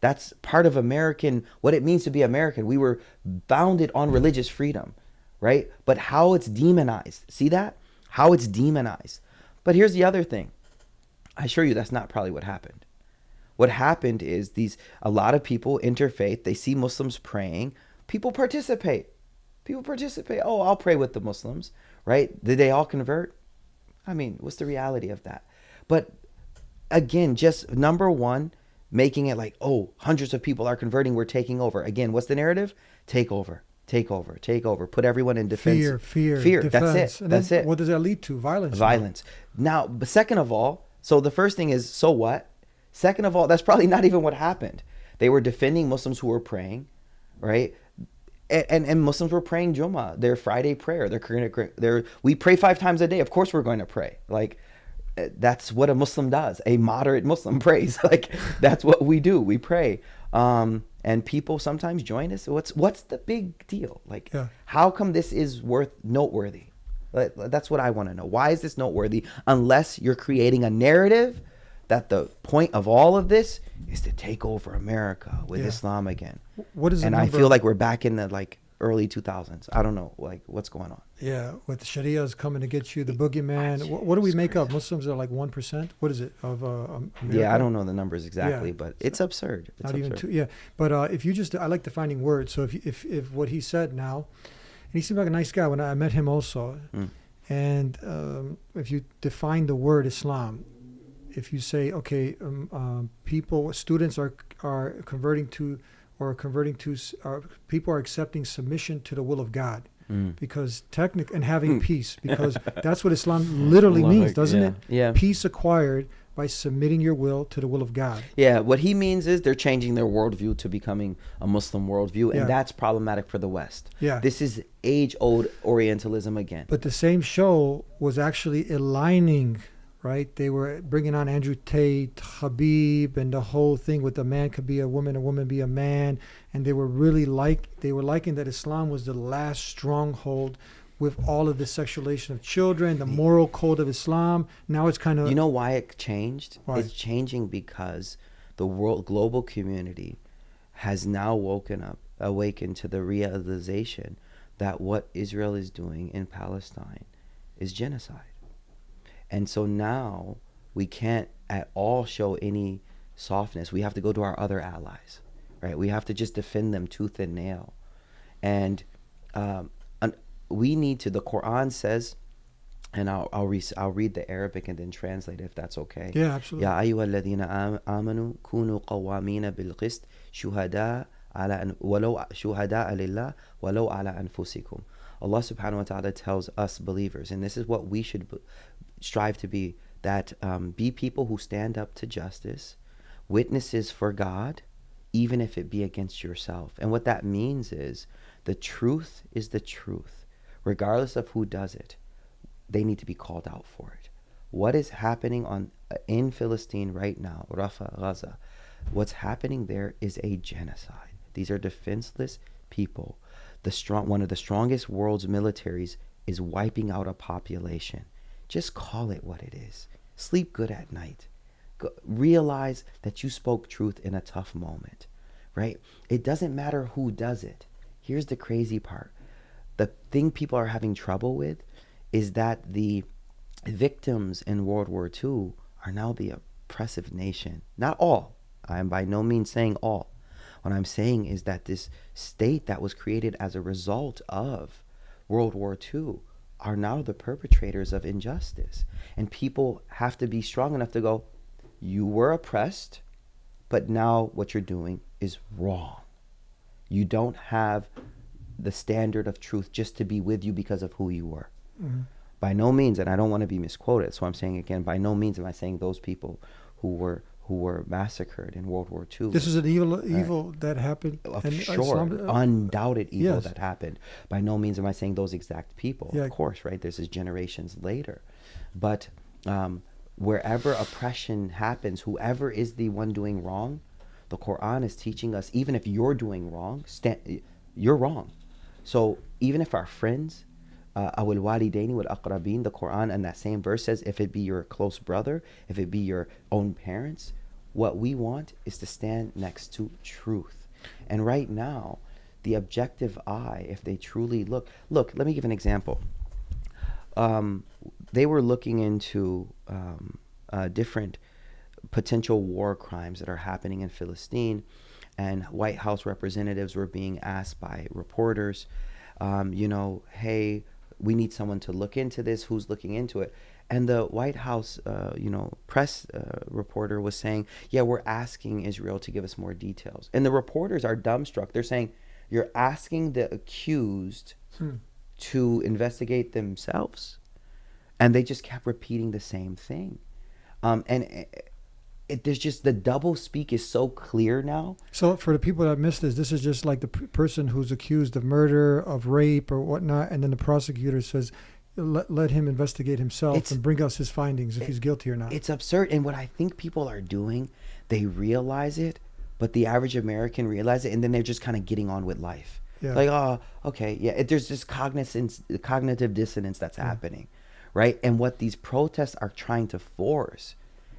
Speaker 2: That's part of what it means to be American. We were founded on religious freedom, right? But how it's demonized. See that? How it's demonized. But here's the other thing. I assure you that's not probably what happened. What happened is a lot of people interfaith, they see Muslims praying, people participate. Oh, I'll pray with the Muslims, right? Did they all convert? I mean, what's the reality of that? But again, just number one, making it like, oh, hundreds of people are converting, we're taking over. Again, what's the narrative? Take over. Put everyone in defense.
Speaker 6: Fear.
Speaker 2: Defense. That's it.
Speaker 6: What does that lead to?
Speaker 2: Violence. Now, but second of all, so the first thing is, so what? Second of all, that's probably not even what happened. They were defending Muslims who were praying, right? And Muslims were praying Jummah, their Friday prayer. We pray 5 times a day. Of course we're going to pray. Like, that's what a Muslim does. A moderate Muslim prays. Like, that's what we do. We pray. And people sometimes join us. What's the big deal? Like, how come this is noteworthy? That's what I want to know. Why is this noteworthy? Unless you're creating a narrative that the point of all of this is to take over America with Islam again.
Speaker 6: What is?
Speaker 2: And I feel like we're back in the early 2000s. I don't know, what's going on.
Speaker 6: Yeah, with Sharia's coming to get you, the boogeyman. What do we make up? Muslims are like 1%. What is it of America?
Speaker 2: Yeah, I don't know the numbers exactly, but it's absurd. It's
Speaker 6: not
Speaker 2: absurd.
Speaker 6: even 2. Yeah, but if you just, I like defining words. So if what he said now, and he seemed like a nice guy when I met him also, and if you define the word Islam, if you say, okay, students are converting to. People are accepting submission to the will of God, because and having peace, because that's what Islam literally means, doesn't it?
Speaker 2: Yeah.
Speaker 6: Peace acquired by submitting your will to the will of God.
Speaker 2: Yeah, what he means is they're changing their worldview to becoming a Muslim worldview, and that's problematic for the West.
Speaker 6: Yeah.
Speaker 2: This is age-old Orientalism again.
Speaker 6: But the same show was actually aligning, right? They were bringing on Andrew Tate, Khabib, and the whole thing with a man could be a woman be a man. And they were really liking that Islam was the last stronghold with all of the sexualization of children, the moral code of Islam. Now it's kind of...
Speaker 2: You know why it changed?
Speaker 6: Why?
Speaker 2: It's changing because the global community has now awakened to the realization that what Israel is doing in Palestine is genocide. And so now we can't at all show any softness. We have to go to our other allies, right? We have to just defend them tooth and nail. And we need to. The Quran says, and I'll read the Arabic and then translate it if that's okay.
Speaker 6: Yeah, absolutely.
Speaker 2: Ya ayyuha alladhina amanu kunu qawwamina bil qist shuhada ala walau shuhada lillah walau ala anfusikum. Allah subhanahu wa ta'ala tells us believers, and this is what we should strive to be, that be people who stand up to justice, witnesses for God, even if it be against yourself. And what that means is the truth is the truth, regardless of who does it. They need to be called out for it. What is happening in Philistine right now, Rafah, Gaza, what's happening there is a genocide. These are defenseless people. One of the strongest world's militaries is wiping out a population. Just call it what it is. Sleep good at night. Realize that you spoke truth in a tough moment, right? It doesn't matter who does it. Here's the crazy part. The thing people are having trouble with is that the victims in World War II are now the oppressive nation. Not all. I am by no means saying all. What I'm saying is that this state that was created as a result of World War II are now the perpetrators of injustice. And people have to be strong enough to go, you were oppressed, but now what you're doing is wrong. You don't have the standard of truth just to be with you because of who you were. Mm-hmm. By no means, and I don't want to be misquoted, so I'm saying again, by no means am I saying those people who were massacred in World War II.
Speaker 6: This is an evil that happened.
Speaker 2: Sure, undoubted evil that happened. By no means am I saying those exact people. Yeah. Of course, right? This is generations later. But wherever oppression happens, whoever is the one doing wrong, the Quran is teaching us, even if you're doing wrong, you're wrong. So even if our friends, awil walidaini wal aqrabin, the Quran and that same verse says, if it be your close brother, if it be your own parents, what we want is to stand next to truth. And right now, the objective eye, if they truly look, let me give an example. They were looking into different potential war crimes that are happening in Palestine, and White House representatives were being asked by reporters, hey, we need someone to look into this. Who's looking into it? And the White House, press reporter was saying, yeah, we're asking Israel to give us more details. And the reporters are dumbstruck. They're saying, you're asking the accused to investigate themselves? And they just kept repeating the same thing. There's just, the double speak is so clear now. So
Speaker 6: for the people that missed this is just like the person who's accused of murder, of rape or whatnot, and then the prosecutor says, let him investigate himself and bring us his findings if he's guilty or not.
Speaker 2: It's absurd. And what I think people are doing, they realize it, but the average American realize it, and then they're just kind of getting on with life. Yeah. Like, oh, okay, yeah. There's this cognitive dissonance that's happening, right? And what these protests are trying to force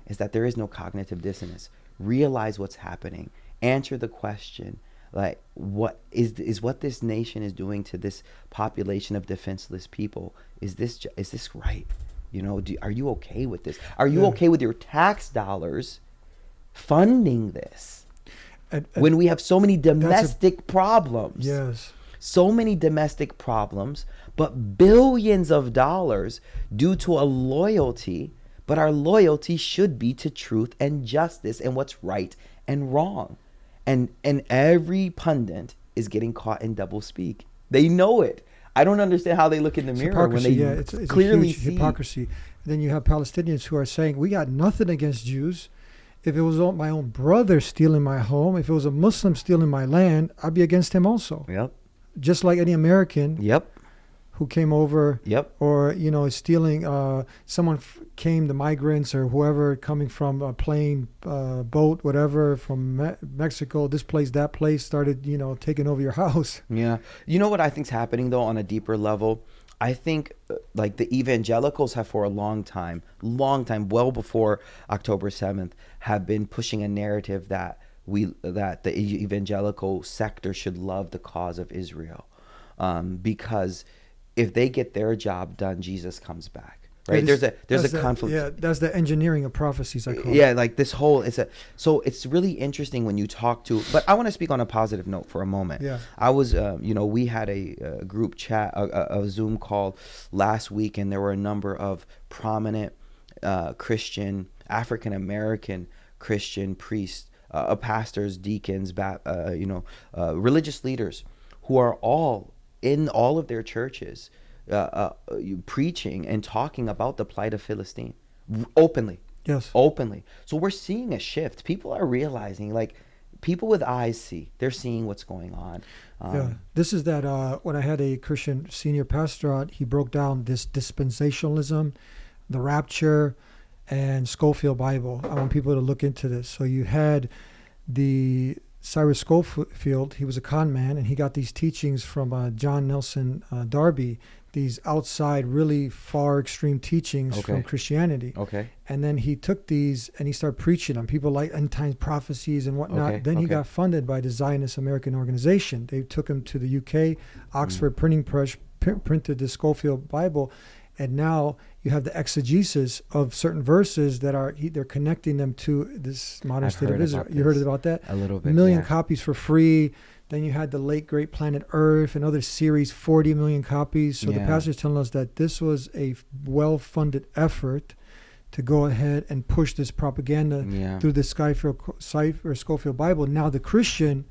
Speaker 2: is that there is no cognitive dissonance. Realize what's happening. Answer the question, like, what is what this nation is doing to this population of defenseless people? Is this right? Are you okay with this? Are you okay with your tax dollars funding this? When we have so many domestic problems.
Speaker 6: Yes.
Speaker 2: So many domestic problems, but billions of dollars due to a loyalty. But our loyalty should be to truth and justice and what's right and wrong. And every pundit is getting caught in double speak. They know it. I don't understand how they look in the mirror when they
Speaker 6: it's
Speaker 2: clearly
Speaker 6: a huge
Speaker 2: see
Speaker 6: hypocrisy. And then you have Palestinians who are saying, we got nothing against Jews. If it was my own brother stealing my home, if it was a Muslim stealing my land, I'd be against him also.
Speaker 2: Yep.
Speaker 6: Just like any American.
Speaker 2: Yep.
Speaker 6: Who came over, or is stealing. Someone came, the migrants or whoever coming from a plane, boat, whatever, from Mexico, this place, that place, started taking over your house.
Speaker 2: Yeah, you know what I think's happening though on a deeper level. I think like the evangelicals have for a long time, well before October 7th, have been pushing a narrative that the evangelical sector should love the cause of Israel, because if they get their job done, Jesus comes back. right? There's a conflict.
Speaker 6: Yeah, that's the engineering of prophecies, I call it.
Speaker 2: Yeah, like this whole so it's really interesting when you talk to. But I want to speak on a positive note for a moment.
Speaker 6: Yeah,
Speaker 2: I was, we had a group chat, a Zoom call last week, and there were a number of prominent Christian, African American Christian priests, pastors, deacons, religious leaders, who are all in all of their churches preaching and talking about the plight of Philistine openly.
Speaker 6: Yes.
Speaker 2: Openly. So we're seeing a shift. People are realizing, like, people with eyes see. They're seeing what's going on.
Speaker 6: Yeah. This is that when I had a Christian senior pastor out, he broke down this dispensationalism, the rapture, and Scofield Bible. I want people to look into this. So you had the Cyrus Scofield. He was a con man, and he got these teachings from John Nelson Darby, these outside, really far extreme teachings from Christianity.
Speaker 2: Okay.
Speaker 6: And then he took these and he started preaching on people like end times prophecies and whatnot. Then he got funded by the Zionist American organization. They took him to the UK, Oxford Printing Press, printed the Scofield Bible. And now you have the exegesis of certain verses that they're connecting them to this modern state of Israel. You heard about that?
Speaker 2: A little bit.
Speaker 6: 1 million copies for free. Then you had the late great Planet Earth and other series, 40 million copies. So the pastor's telling us that this was a well-funded effort to go ahead and push this propaganda through the Scofield Bible. Now the Christian,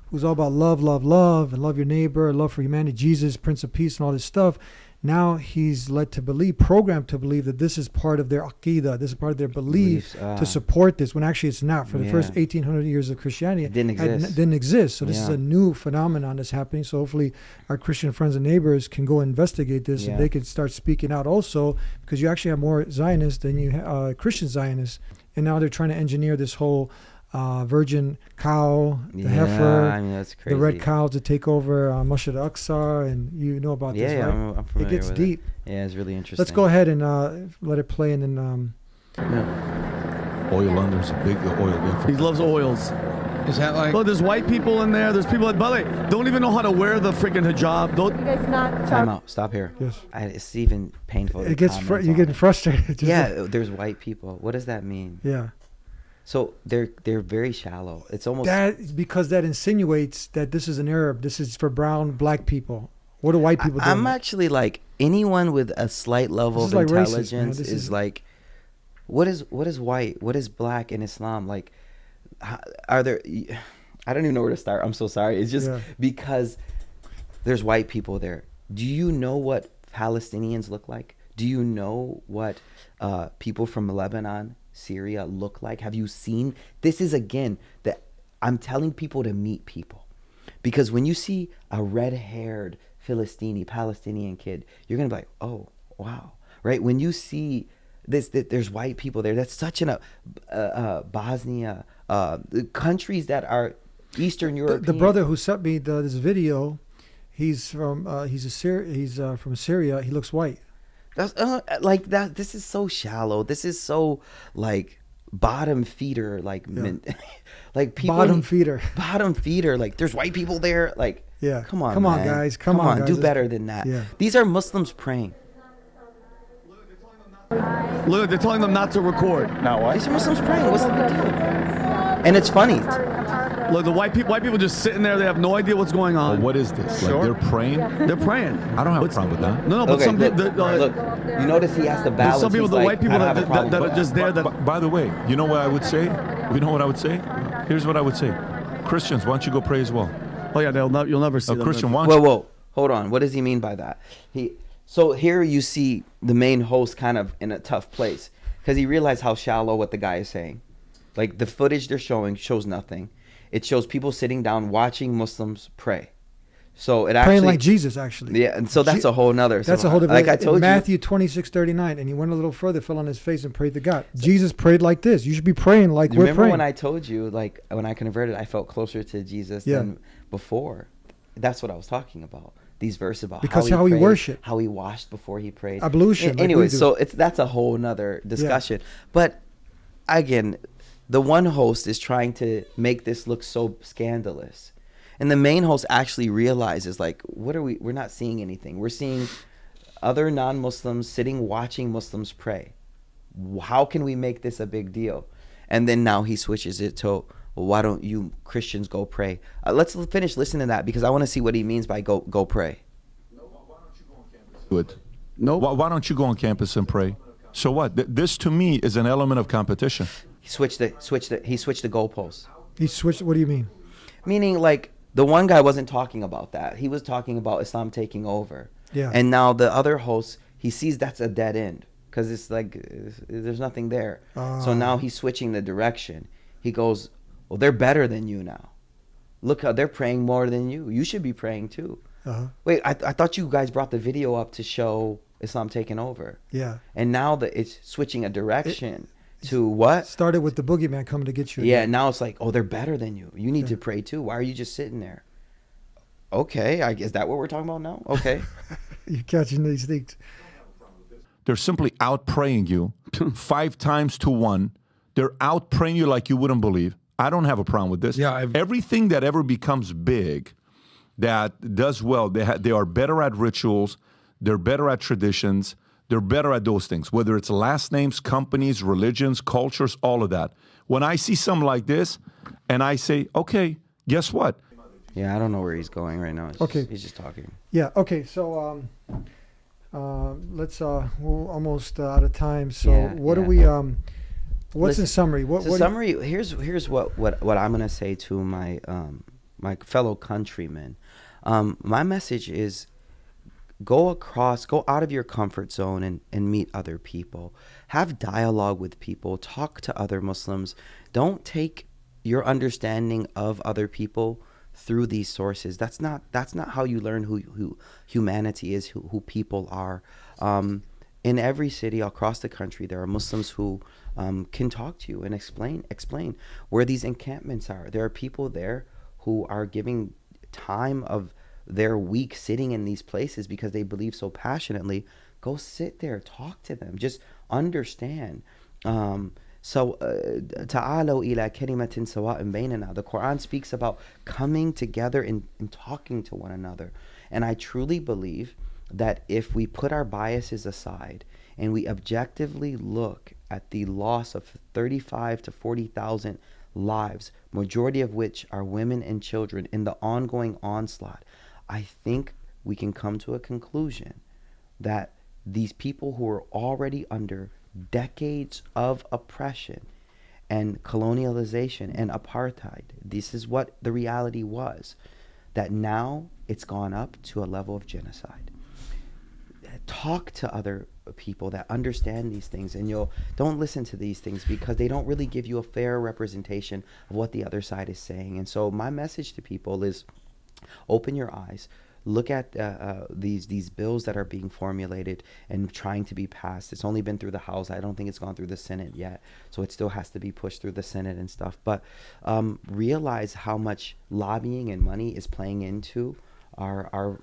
Speaker 6: who's all about love, love, love, and love your neighbor, love for humanity, Jesus, Prince of Peace, and all this stuff, now he's led to believe, programmed to believe that this is part of their aqidah, this is part of their belief to support this, when actually it's not. For the first 1,800 years of Christianity, it didn't exist. So this is a new phenomenon that's happening. So hopefully our Christian friends and neighbors can go investigate this, and they can start speaking out also, because you actually have more Zionists than you have Christian Zionists. And now they're trying to engineer this whole virgin cow, the heifer,
Speaker 2: I mean, that's crazy.
Speaker 6: the red cow to take over Masjid al-Aqsa, and you know about this, right?
Speaker 2: I'm familiar
Speaker 6: it gets
Speaker 2: with
Speaker 6: deep.
Speaker 2: Yeah, it's really interesting.
Speaker 6: Let's go ahead and let it play, and then
Speaker 13: oil under, big oil.
Speaker 3: He loves oils.
Speaker 14: Is that like?
Speaker 3: Well, there's white people in there. There's people that, by the way, don't even know how to wear the freaking hijab.
Speaker 15: You guys not
Speaker 2: Time out. Stop here.
Speaker 6: Yes.
Speaker 2: It's even painful.
Speaker 6: It gets you're getting frustrated.
Speaker 2: There's white people. What does that mean?
Speaker 6: Yeah.
Speaker 2: So they're very shallow. It's almost
Speaker 6: because that insinuates that this is an Arab. This is for brown black people. What do white people do?
Speaker 2: I'm actually like, anyone with a slight level of intelligence is like, what is white? What is black in Islam? Like, are there? I don't even know where to start. I'm so sorry. It's just because there's white people there. Do you know what Palestinians look like? Do you know what people from Lebanon, Syria look like? Have you seen? This is, again, that I'm telling people to meet people, because when you see a red-haired Palestinian kid, you're gonna be like, oh wow, right? When you see this, there's white people there. That's such an Bosnia, countries that are Eastern Europe.
Speaker 6: The brother who sent me this video, he's from from Syria. He looks white.
Speaker 2: That's like that. This is so shallow. This is so like bottom feeder. Like like people
Speaker 6: bottom feeder.
Speaker 2: Like, there's white people there. Like, come on,
Speaker 6: guys. Come on, guys.
Speaker 2: Do better than that. These are Muslims praying.
Speaker 3: Look, they're telling them not to record.
Speaker 2: Now what? These are Muslims praying. What's the big deal? And it's funny.
Speaker 3: Look, the white people just sitting there. They have no idea what's going on.
Speaker 13: Well, what is this? Like, they're praying?
Speaker 3: They're praying.
Speaker 13: I don't have a problem with that.
Speaker 3: No, but some people...
Speaker 2: Look, you notice he has to balance.
Speaker 3: Some people, the white people that are just there...
Speaker 13: By the way, you know what I would say? You know what I would say? Here's what I would say. Christians, why don't you go pray as well?
Speaker 3: Oh, yeah, you'll never see
Speaker 13: a
Speaker 3: them.
Speaker 13: Christian, why
Speaker 2: don't you... Whoa. Hold on. What does he mean by that? So here you see the main host kind of in a tough place, because he realized how shallow what the guy is saying. Like, the footage they're showing shows nothing. It shows people sitting down watching Muslims pray. So it actually
Speaker 6: praying like Jesus, actually.
Speaker 2: Yeah, and so that's a whole nother.
Speaker 6: That's a whole different.
Speaker 2: Like I told you,
Speaker 6: Matthew 26:39, and he went a little further, fell on his face, and prayed to God. Jesus prayed like this. You should be praying like we're praying.
Speaker 2: Remember when I told you, like, when I converted, I felt closer to Jesus than before. That's what I was talking about. These verses about
Speaker 6: because
Speaker 2: how he
Speaker 6: worshiped,
Speaker 2: how he washed before he prayed,
Speaker 6: ablution.
Speaker 2: Anyway, so that's a whole nother discussion. But again, the one host is trying to make this look so scandalous, and the main host actually realizes, like, we're not seeing anything. We're seeing other non-Muslims sitting watching Muslims pray. How can we make this a big deal? And then now he switches it to, well, why don't you Christians go pray? Let's finish listening to that, because I want to see what he means by go pray.
Speaker 13: No. Why don't you go on campus and pray? So what? This to me is an element of competition.
Speaker 2: He switched the goalposts.
Speaker 6: He switched. What do you mean?
Speaker 2: Meaning, like, the one guy wasn't talking about that. He was talking about Islam taking over.
Speaker 6: Yeah.
Speaker 2: And now the other host, he sees that's a dead end, because it's like there's nothing there. So now he's switching the direction. He goes, well, they're better than you now. Look how they're praying more than you. You should be praying too. Wait, I thought you guys brought the video up to show Islam taking over.
Speaker 6: Yeah.
Speaker 2: And now that it's switching a direction to what?
Speaker 6: Started with the boogeyman coming to get you.
Speaker 2: Yeah,
Speaker 6: again.
Speaker 2: now it's like, oh, they're better than you. You need to pray too. Why are you just sitting there? Okay, is that what we're talking about now? Okay.
Speaker 6: You're catching these things.
Speaker 13: They're simply out praying you 5 times to 1. They're out praying you like you wouldn't believe. I don't have a problem with this.
Speaker 1: Yeah,
Speaker 13: everything that ever becomes big, that does well, they are better at rituals, they're better at traditions, they're better at those things, whether it's last names, companies, religions, cultures, all of that. When I see something like this, and I say, okay, guess what?
Speaker 2: Yeah, I don't know where he's going right now. He's just talking.
Speaker 6: Yeah. Okay. So let's. We're almost out of time. So what do we? What's in summary?
Speaker 2: Summary. Here's what I'm gonna say to my my fellow countrymen. My message is, go out of your comfort zone and meet other people. Have dialogue with people. Talk to other Muslims. Don't take your understanding of other people through these sources. That's not how you learn who humanity is, who people are. In every city across the country, there are Muslims who can talk to you and explain where these encampments are. There are people there who are giving time of their week sitting in these places because they believe so passionately. Go sit there, talk to them, just understand. Ta'alaw ila kalimatin sawa'in baynana. The Quran speaks about coming together and talking to one another. And I truly believe that if we put our biases aside and we objectively look at the loss of 35 to 40,000 lives, majority of which are women and children, in the ongoing onslaught, I think we can come to a conclusion that these people who are already under decades of oppression and colonialization and apartheid, this is what the reality was, that now it's gone up to a level of genocide. Talk to other people that understand these things, and don't listen to these things because they don't really give you a fair representation of what the other side is saying. And so my message to people is, open your eyes. Look at these bills that are being formulated and trying to be passed. It's only been through the House. I don't think it's gone through the Senate yet. So it still has to be pushed through the Senate and stuff. But realize how much lobbying and money is playing into our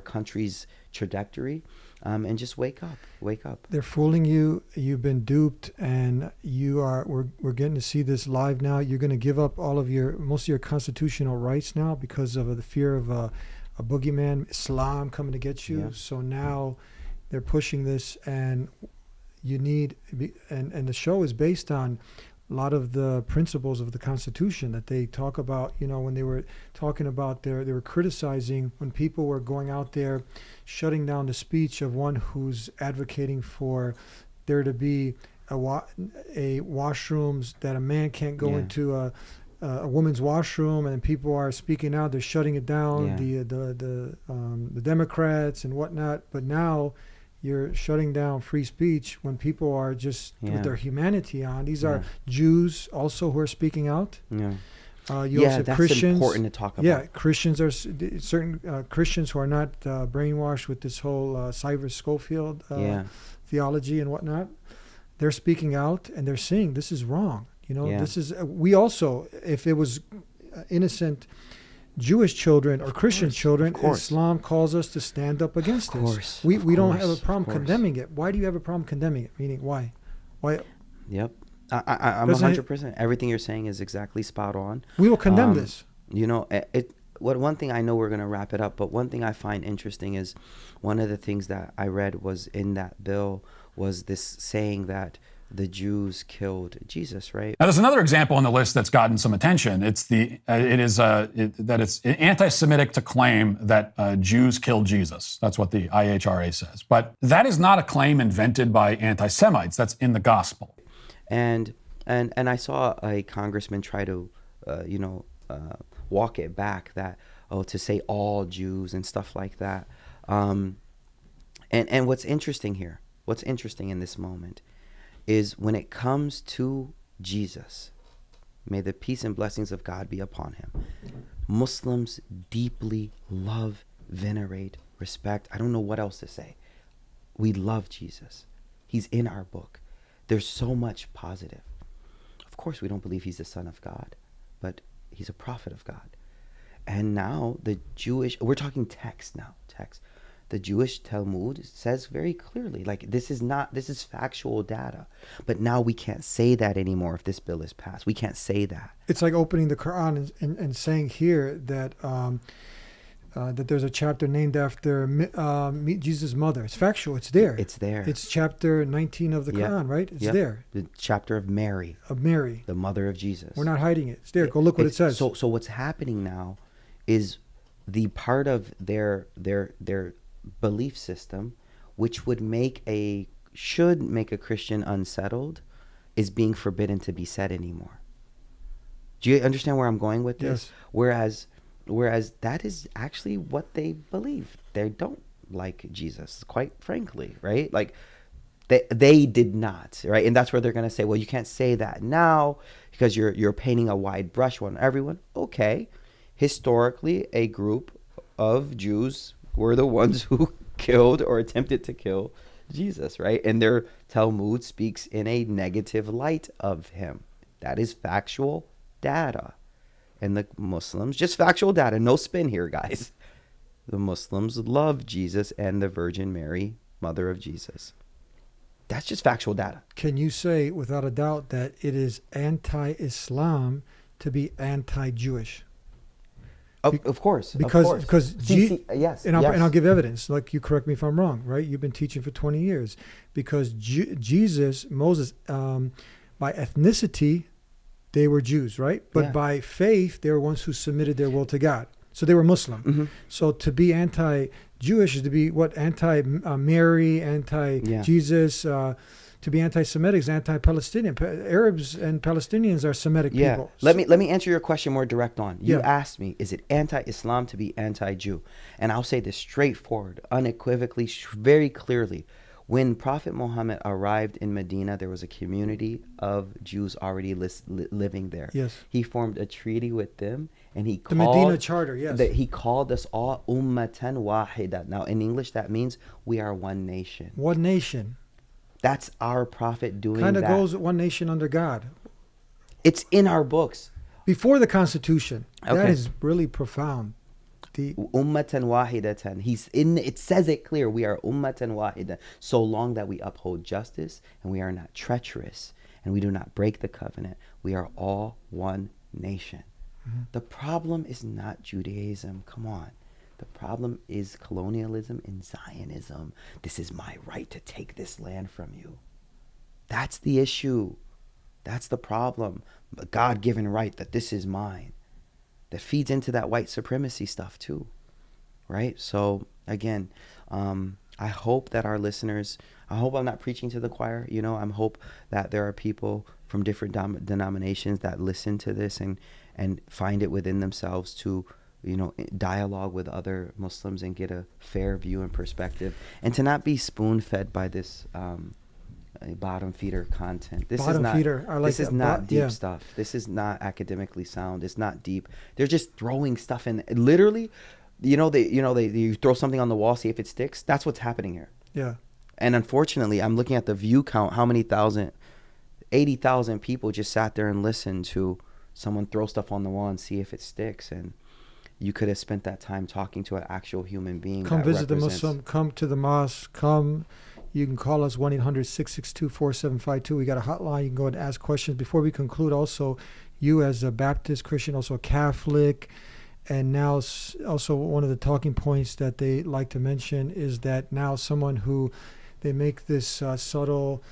Speaker 2: country's trajectory, and just wake up.
Speaker 6: They're fooling you. You've been duped, and we're getting to see this live now. You're going to give up most of your constitutional rights now because of the fear of a boogeyman, Islam, coming to get you. Yeah. So now they're pushing this, and you need, and the show is based on a lot of the principles of the Constitution that they talk about. When they were talking about they were criticizing when people were going out there shutting down the speech of one who's advocating for there to be a washrooms that a man can't go into a woman's washroom, and people are speaking out. They're shutting it down. The Democrats and whatnot. But now you're shutting down free speech when people are just with their humanity on. These are Jews also who are speaking out. You also have
Speaker 2: that's
Speaker 6: Christians.
Speaker 2: Important to talk about.
Speaker 6: Yeah, Christians are certain Christians who are not brainwashed with this whole Cyrus Schofield theology and whatnot. They're speaking out and they're saying this is wrong. This is we also, if it was innocent Jewish children or Christian children, Islam calls us to stand up against this. We don't have a problem condemning it. Why do you have a problem condemning it? Meaning, why?
Speaker 2: Yep. I'm 100%. Everything you're saying is exactly spot on.
Speaker 6: We will condemn this.
Speaker 2: one thing I know we're going to wrap it up, but one thing I find interesting is one of the things that I read was in that bill was this saying that the Jews killed Jesus, right?
Speaker 4: Now, there's another example on the list that's gotten some attention. It's that it's anti-Semitic to claim that Jews killed Jesus. That's what the IHRA says. But that is not a claim invented by anti-Semites. That's in the gospel.
Speaker 2: And I saw a congressman try to, walk it back that, to say all Jews and stuff like that. And what's interesting in this moment is when it comes to Jesus, may the peace and blessings of God be upon him. Muslims deeply love, venerate, respect. I don't know what else to say. We love Jesus. He's in our book. There's so much positive. Of course, we don't believe he's the Son of God, but he's a prophet of God. And now we're talking text now. The Jewish Talmud says very clearly, like, this is factual data. But now we can't say that anymore if this bill is passed. We can't say that.
Speaker 14: It's like opening the Quran and saying here that that there's a chapter named after Jesus' mother. It's factual. It's there.
Speaker 2: It's there.
Speaker 14: It's chapter 19 of the Quran, right? It's there.
Speaker 2: The chapter of Mary. The mother of Jesus.
Speaker 14: We're not hiding it. It's there. Go look what it says.
Speaker 2: So what's happening now is the part of their belief system, which should make a Christian unsettled, is being forbidden to be said anymore. Do you understand where I'm going with this?
Speaker 14: Yes.
Speaker 2: Whereas that is actually what they believe. They don't like Jesus, quite frankly, right? Like they did not, right? And that's where they're going to say, well, you can't say that now because you're painting a wide brush on everyone. Okay. Historically, a group of Jews were the ones who killed or attempted to kill Jesus, right? And their Talmud speaks in a negative light of him. That is factual data. And the Muslims, just factual data, no spin here, guys. The Muslims love Jesus and the Virgin Mary, mother of Jesus. That's just factual data.
Speaker 14: Can you say without a doubt that it is anti-Islam to be anti-Jewish?
Speaker 2: Of course.
Speaker 14: Because
Speaker 2: yes.
Speaker 14: And I'll give evidence. Like, you correct me if I'm wrong, right? You've been teaching for 20 years. Because Moses, by ethnicity, they were Jews, right? But by faith, they were ones who submitted their will to God. So they were Muslim.
Speaker 2: Mm-hmm.
Speaker 14: So to be anti-Jewish is to be what? Anti-Mary, anti-Jesus. To be anti-Semitic is anti-Palestinian. Arabs and Palestinians are Semitic people.
Speaker 2: Let me answer your question more direct on. You asked me, is it anti-Islam to be anti-Jew? And I'll say this straightforward, unequivocally, very clearly. When Prophet Muhammad arrived in Medina, there was a community of Jews already living there.
Speaker 14: Yes.
Speaker 2: He formed a treaty with them, and he called...
Speaker 14: The Medina Charter, yes.
Speaker 2: He called us all ummatan wahida. Now, in English, that means we are one nation.
Speaker 14: One nation.
Speaker 2: That's our prophet doing that.
Speaker 14: Kind of goes with one nation under God.
Speaker 2: It's in our books.
Speaker 14: Before the Constitution.
Speaker 2: Okay.
Speaker 14: That is really profound.
Speaker 2: Ummatan wahidatan. It says it clear. We are ummatan wahida. So long that we uphold justice and we are not treacherous and we do not break the covenant. We are all one nation. Mm-hmm. The problem is not Judaism. Come on. The problem is colonialism and Zionism. This is my right to take this land from you. That's the issue. That's the problem. The God-given right that this is mine. That feeds into that white supremacy stuff too, right? So again, I hope that our listeners, I hope I'm not preaching to the choir, I hope that there are people from different denominations that listen to this and find it within themselves to, dialogue with other Muslims and get a fair view and perspective, and to not be spoon-fed by this bottom feeder content. This is not deep stuff. This is not academically sound. It's not deep. They're just throwing stuff in. Literally, you throw something on the wall, see if it sticks. That's what's happening here.
Speaker 14: Yeah.
Speaker 2: And unfortunately, I'm looking at the view count. How many 80,000 people just sat there and listened to someone throw stuff on the wall and see if it sticks. And you could have spent that time talking to an actual human being.
Speaker 14: Come visit the Muslim. Come to the mosque. Come. You can call us 1-800-662-4752. We got a hotline. You can go and ask questions. Before we conclude, also, you as a Baptist Christian, also a Catholic, And now also one of the talking points that they like to mention is that now someone who, they make this subtle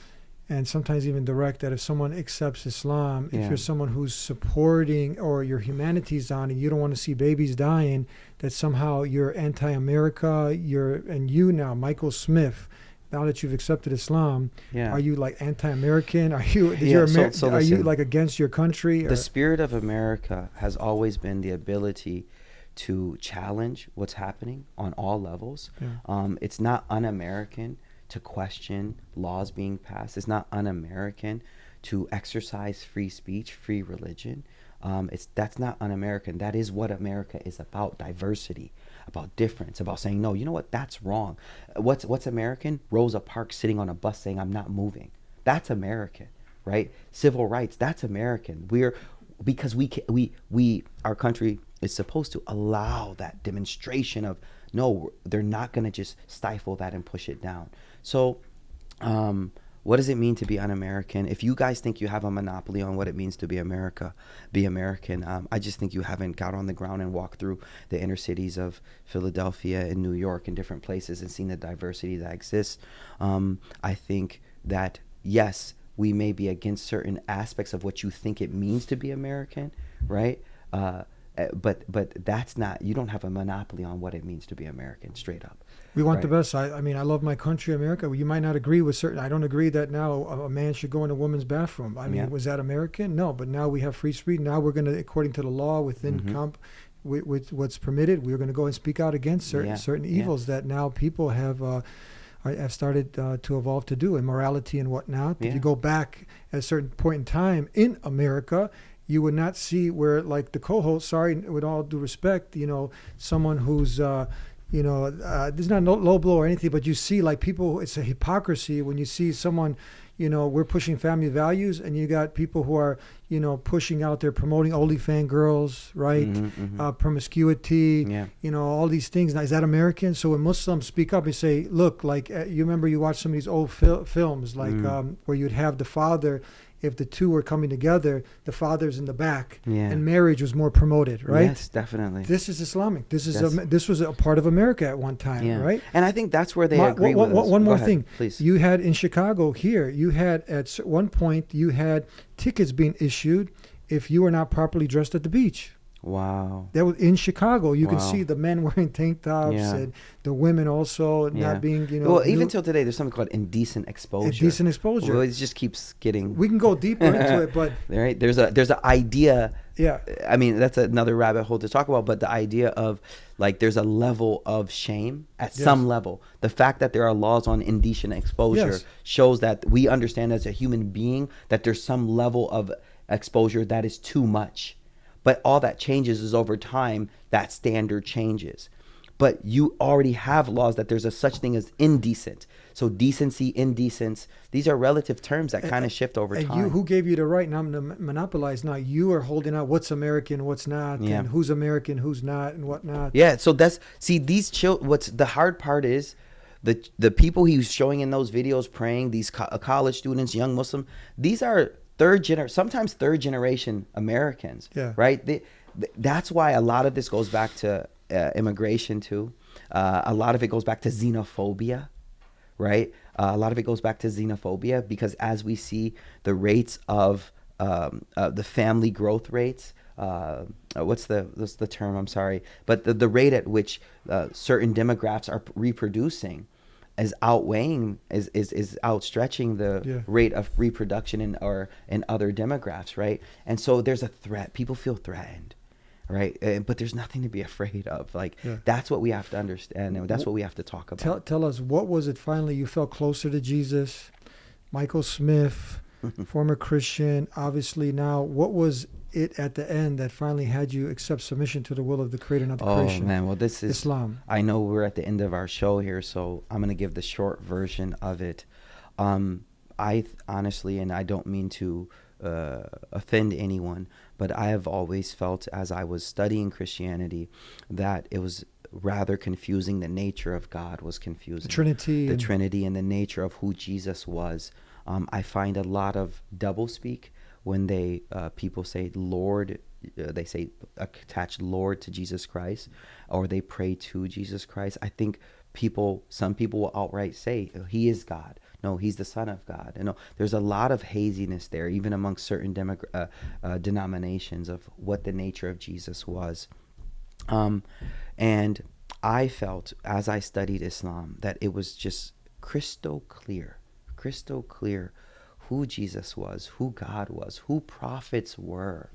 Speaker 14: and sometimes even direct, that if someone accepts Islam, if you're someone who's supporting or your humanity's on and you don't want to see babies dying, that somehow you're anti-America, and you now, Michael Smith, now that you've accepted Islam, are you like anti-American? Are you are you like against your country?
Speaker 2: The spirit of America has always been the ability to challenge what's happening on all levels. It's not un-American to question laws being passed. It's not un-American to exercise free speech, free religion. That's not un-American. That is what America is about: diversity, about difference, about saying, no, you know what, that's wrong. What's American? Rosa Parks sitting on a bus saying, I'm not moving. That's American, right? Civil rights, that's American. Because our country is supposed to allow that demonstration of, no, they're not going to just stifle that and push it down. So what does it mean to be un-American? If you guys think you have a monopoly on what it means to be American, I just think you haven't got on the ground and walked through the inner cities of Philadelphia and New York and different places and seen the diversity that exists. I think that, yes, we may be against certain aspects of what you think it means to be American, right? But that's not, you don't have a monopoly on what it means to be American, straight up.
Speaker 14: We want the best. I mean, I love my country, America. You might not agree with certain. I don't agree that now a man should go in a woman's bathroom. I mean, was that American? No, but now we have free speech. Now we're going to, according to the law, within with what's permitted, we're going to go and speak out against certain evils that now people have started to evolve to do, immorality and whatnot. If you go back at a certain point in time in America, you would not see where, like the co-host, sorry, with all due respect, someone who's there's not no low blow or anything, but you see like people, it's a hypocrisy when you see someone, we're pushing family values and you got people who are, pushing out there, promoting OnlyFans girls, right? Promiscuity, all these things. Now, is that American? So when Muslims speak up and say, look, like you remember you watch some of these old films, like where you'd have the father, if the two were coming together, the father's in the back, and marriage was more promoted, right?
Speaker 2: Yes, definitely.
Speaker 14: This is Islamic. This was a part of America at one time, right?
Speaker 2: And I think that's where they agree with us.
Speaker 14: One more thing,
Speaker 2: please.
Speaker 14: You had in Chicago here, you had at one point, you had tickets being issued if you were not properly dressed at the beach.
Speaker 2: Wow.
Speaker 14: That was in Chicago. You can see the men wearing tank tops and the women also not being,
Speaker 2: Well, even till today, there's something called indecent exposure.
Speaker 14: Indecent exposure.
Speaker 2: Well, it just keeps getting.
Speaker 14: We can go deeper into it, but
Speaker 2: right, there's an idea. Yeah. I mean, that's another rabbit hole to talk about. But the idea of like there's a level of shame at some level. The fact that there are laws on indecent exposure shows that we understand as a human being that there's some level of exposure that is too much. But all that changes is over time, that standard changes. But you already have laws that there's a such thing as indecent. So decency, indecence, these are relative terms that kind of shift over time.
Speaker 14: And who gave you the right now to monopolize? Now you are holding out what's American, what's not, and who's American, who's not, and whatnot.
Speaker 2: Yeah, so these what's the hard part is, the people he's showing in those videos praying, these college students, young Muslim, these are sometimes third generation Americans, right? That's why a lot of this goes back to immigration too. A lot of it goes back to xenophobia, right? A lot of it goes back to xenophobia because as we see the rates of the family growth rates, what's the term? I'm sorry, but the rate at which certain demographics are reproducing is outstretching the rate of reproduction in other demographics, right? And so there's a threat. People feel threatened, right? But there's nothing to be afraid of. Like that's what we have to understand, and that's what we have to talk about.
Speaker 14: Tell us, what was it finally you felt closer to Jesus? Michael Smith, former Christian, obviously now. What was it at the end that finally had you accept submission to the will of the Creator, not the creation?
Speaker 2: Oh man, well this is
Speaker 14: Islam.
Speaker 2: I know we're at the end of our show here, so I'm going to give the short version of it. I honestly, and I don't mean to offend anyone, but I have always felt as I was studying Christianity that it was rather confusing. The nature of God was confusing. The Trinity and the nature of who Jesus was. I find a lot of doublespeak when they people say Lord, they say attach Lord to Jesus Christ, or they pray to Jesus Christ. I think some people will outright say he is God. No, he's the Son of God. You know, there's a lot of haziness there, even amongst certain denominations, of what the nature of Jesus was. And I felt, as I studied Islam, that it was just crystal clear who Jesus was, who God was, who prophets were,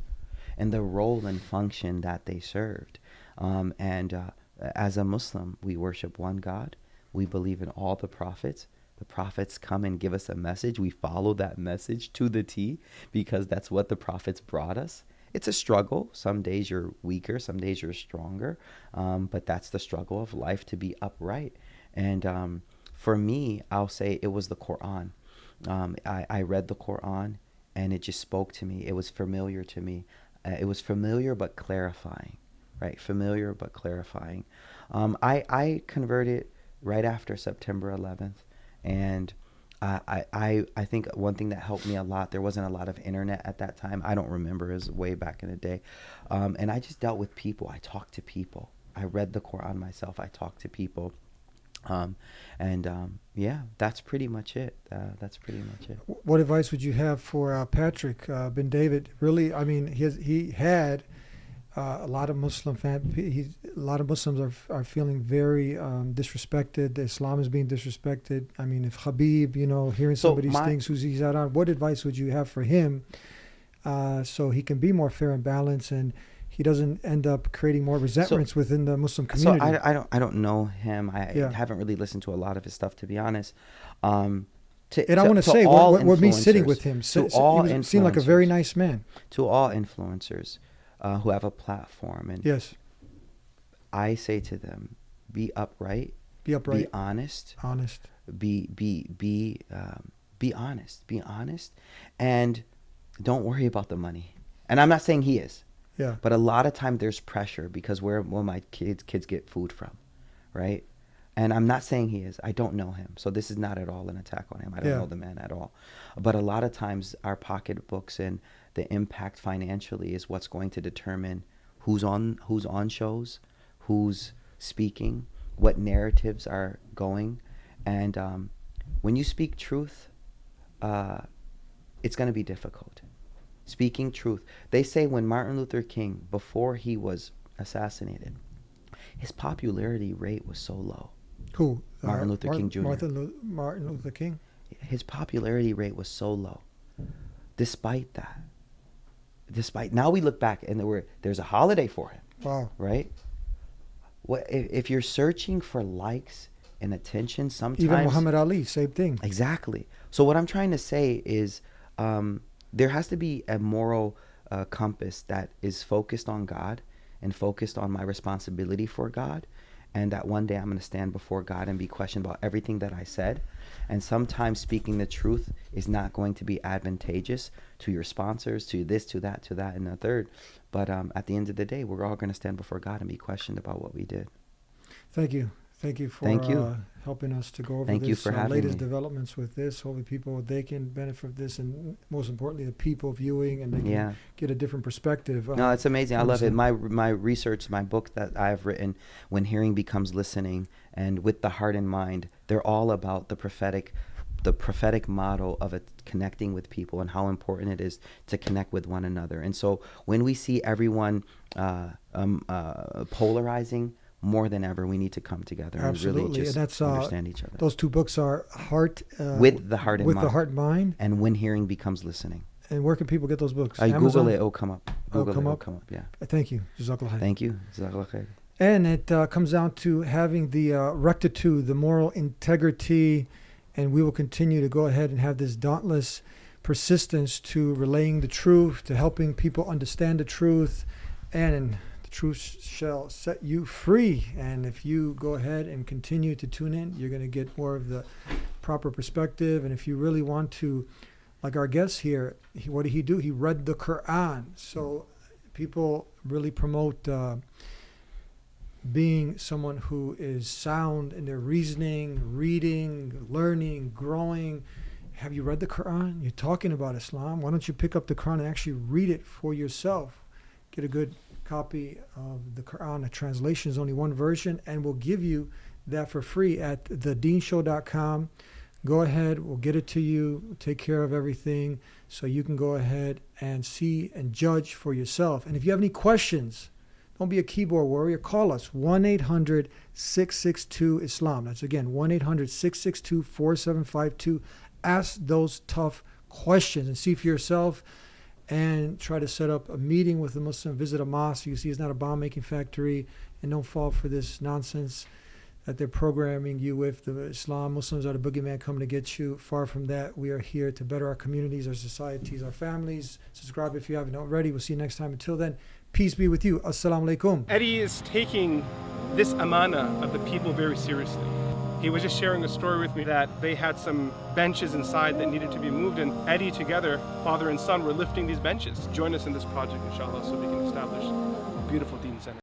Speaker 2: and the role and function that they served. As a Muslim, we worship one God. We believe in all the prophets. The prophets come and give us a message. We follow that message to the T, because that's what the prophets brought us. It's a struggle. Some days you're weaker, some days you're stronger. But that's the struggle of life, to be upright. And for me, I'll say it was the Quran. I read the Quran, and it just spoke to me. It was familiar to me. It was familiar but clarifying, right? Familiar but clarifying. I converted right after September 11th. And I think one thing that helped me a lot, there wasn't a lot of internet at that time. I don't remember, it was way back in the day. And I just dealt with people. I talked to people. I read the Quran myself. I talked to people. Yeah, that's pretty much it.
Speaker 14: What advice would you have for Patrick bin David? Really, I mean, he had a lot of Muslims are feeling very disrespected. Islam is being disrespected. I mean, if Khabib, hearing some of these things, he's out on, what advice would you have for him so he can be more fair and balanced, and he doesn't end up creating more resentments within the Muslim community?
Speaker 2: So I don't know him. I haven't really listened to a lot of his stuff, to be honest. I want to say,
Speaker 14: what me sitting with him, he seemed like a very nice man.
Speaker 2: To all influencers who have a platform, and
Speaker 14: yes,
Speaker 2: I say to them, be upright, be honest, be honest, and don't worry about the money. And I'm not saying he is, but a lot of time there's pressure, because where will my kids get food from, right? And I'm not saying he is. I don't know him, so this is not at all an attack on him. I don't know the man at all. But a lot of times our pocketbooks and the impact financially is what's going to determine who's on shows, who's speaking, what narratives are going. And when you speak truth, it's going to be difficult. Speaking truth. They say when Martin Luther King, before he was assassinated, his popularity rate was so low.
Speaker 14: Who?
Speaker 2: Martin Luther King Jr.
Speaker 14: Martin Luther King?
Speaker 2: His popularity rate was so low. Despite that. Now we look back and there's a holiday for him.
Speaker 14: Wow.
Speaker 2: Right? If you're searching for likes and attention, sometimes...
Speaker 14: Even Muhammad Ali, same thing.
Speaker 2: Exactly. So what I'm trying to say is there has to be a moral compass that is focused on God and focused on my responsibility for God, and that one day I'm going to stand before God and be questioned about everything that I said. And sometimes speaking the truth is not going to be advantageous to your sponsors, to this, to that, and the third. But at the end of the day, we're all going to stand before God and be questioned about what we did.
Speaker 14: Thank you. Thank you for helping us to go over this latest developments with this. Hopefully they can benefit from this, and most importantly, the people viewing, and they can get a different perspective.
Speaker 2: No, it's amazing. I love it. My research, my book that I've written, When Hearing Becomes Listening, and With the Heart in Mind, they're all about the prophetic model of it, connecting with people, and how important it is to connect with one another. And so when we see everyone polarizing, more than ever, we need to come together and really just understand each other.
Speaker 14: Those two books are
Speaker 2: With the Heart in
Speaker 14: Mind,
Speaker 2: and When Hearing Becomes Listening.
Speaker 14: And where can people get those books?
Speaker 2: Google it, it'll come up. It'll come up, yeah.
Speaker 14: Thank you. Jazakallah khair.
Speaker 2: Thank you. Jazakallah khair.
Speaker 14: And it comes down to having the rectitude, the moral integrity, and we will continue to go ahead and have this dauntless persistence to relaying the truth, to helping people understand the truth, and the truth shall set you free. And if you go ahead and continue to tune in, you're going to get more of the proper perspective. And if you really want to, like our guest here, what did he do? He read the Quran. So people really promote being someone who is sound in their reasoning, reading, learning, growing, have you read the Quran? You're talking about Islam. Why don't you pick up the Quran and actually read it for yourself? Get a good copy of the Quran. The translation is only one version, and we'll give you that for free at TheDeenShow.com. Go ahead, we'll get it to you, take care of everything, so you can go ahead and see and judge for yourself. And if you have any questions, don't be a keyboard warrior. Call us, 1-800-662-ISLAM. That's again, 1-800-662-4752. Ask those tough questions and see for yourself, and try to set up a meeting with a Muslim, visit a mosque. You see, it's not a bomb-making factory, and don't fall for this nonsense that they're programming you with. The Islam, Muslims are the boogeyman coming to get you. Far from that. We are here to better our communities, our societies, our families. Subscribe if you haven't already. We'll see you next time. Until then, peace be with you. Assalamu alaikum.
Speaker 15: Eddie is taking this amana of the people very seriously. He was just sharing a story with me that they had some benches inside that needed to be moved, and Eddie together, father and son, were lifting these benches. Join us in this project, inshallah, so we can establish a beautiful Deen Center.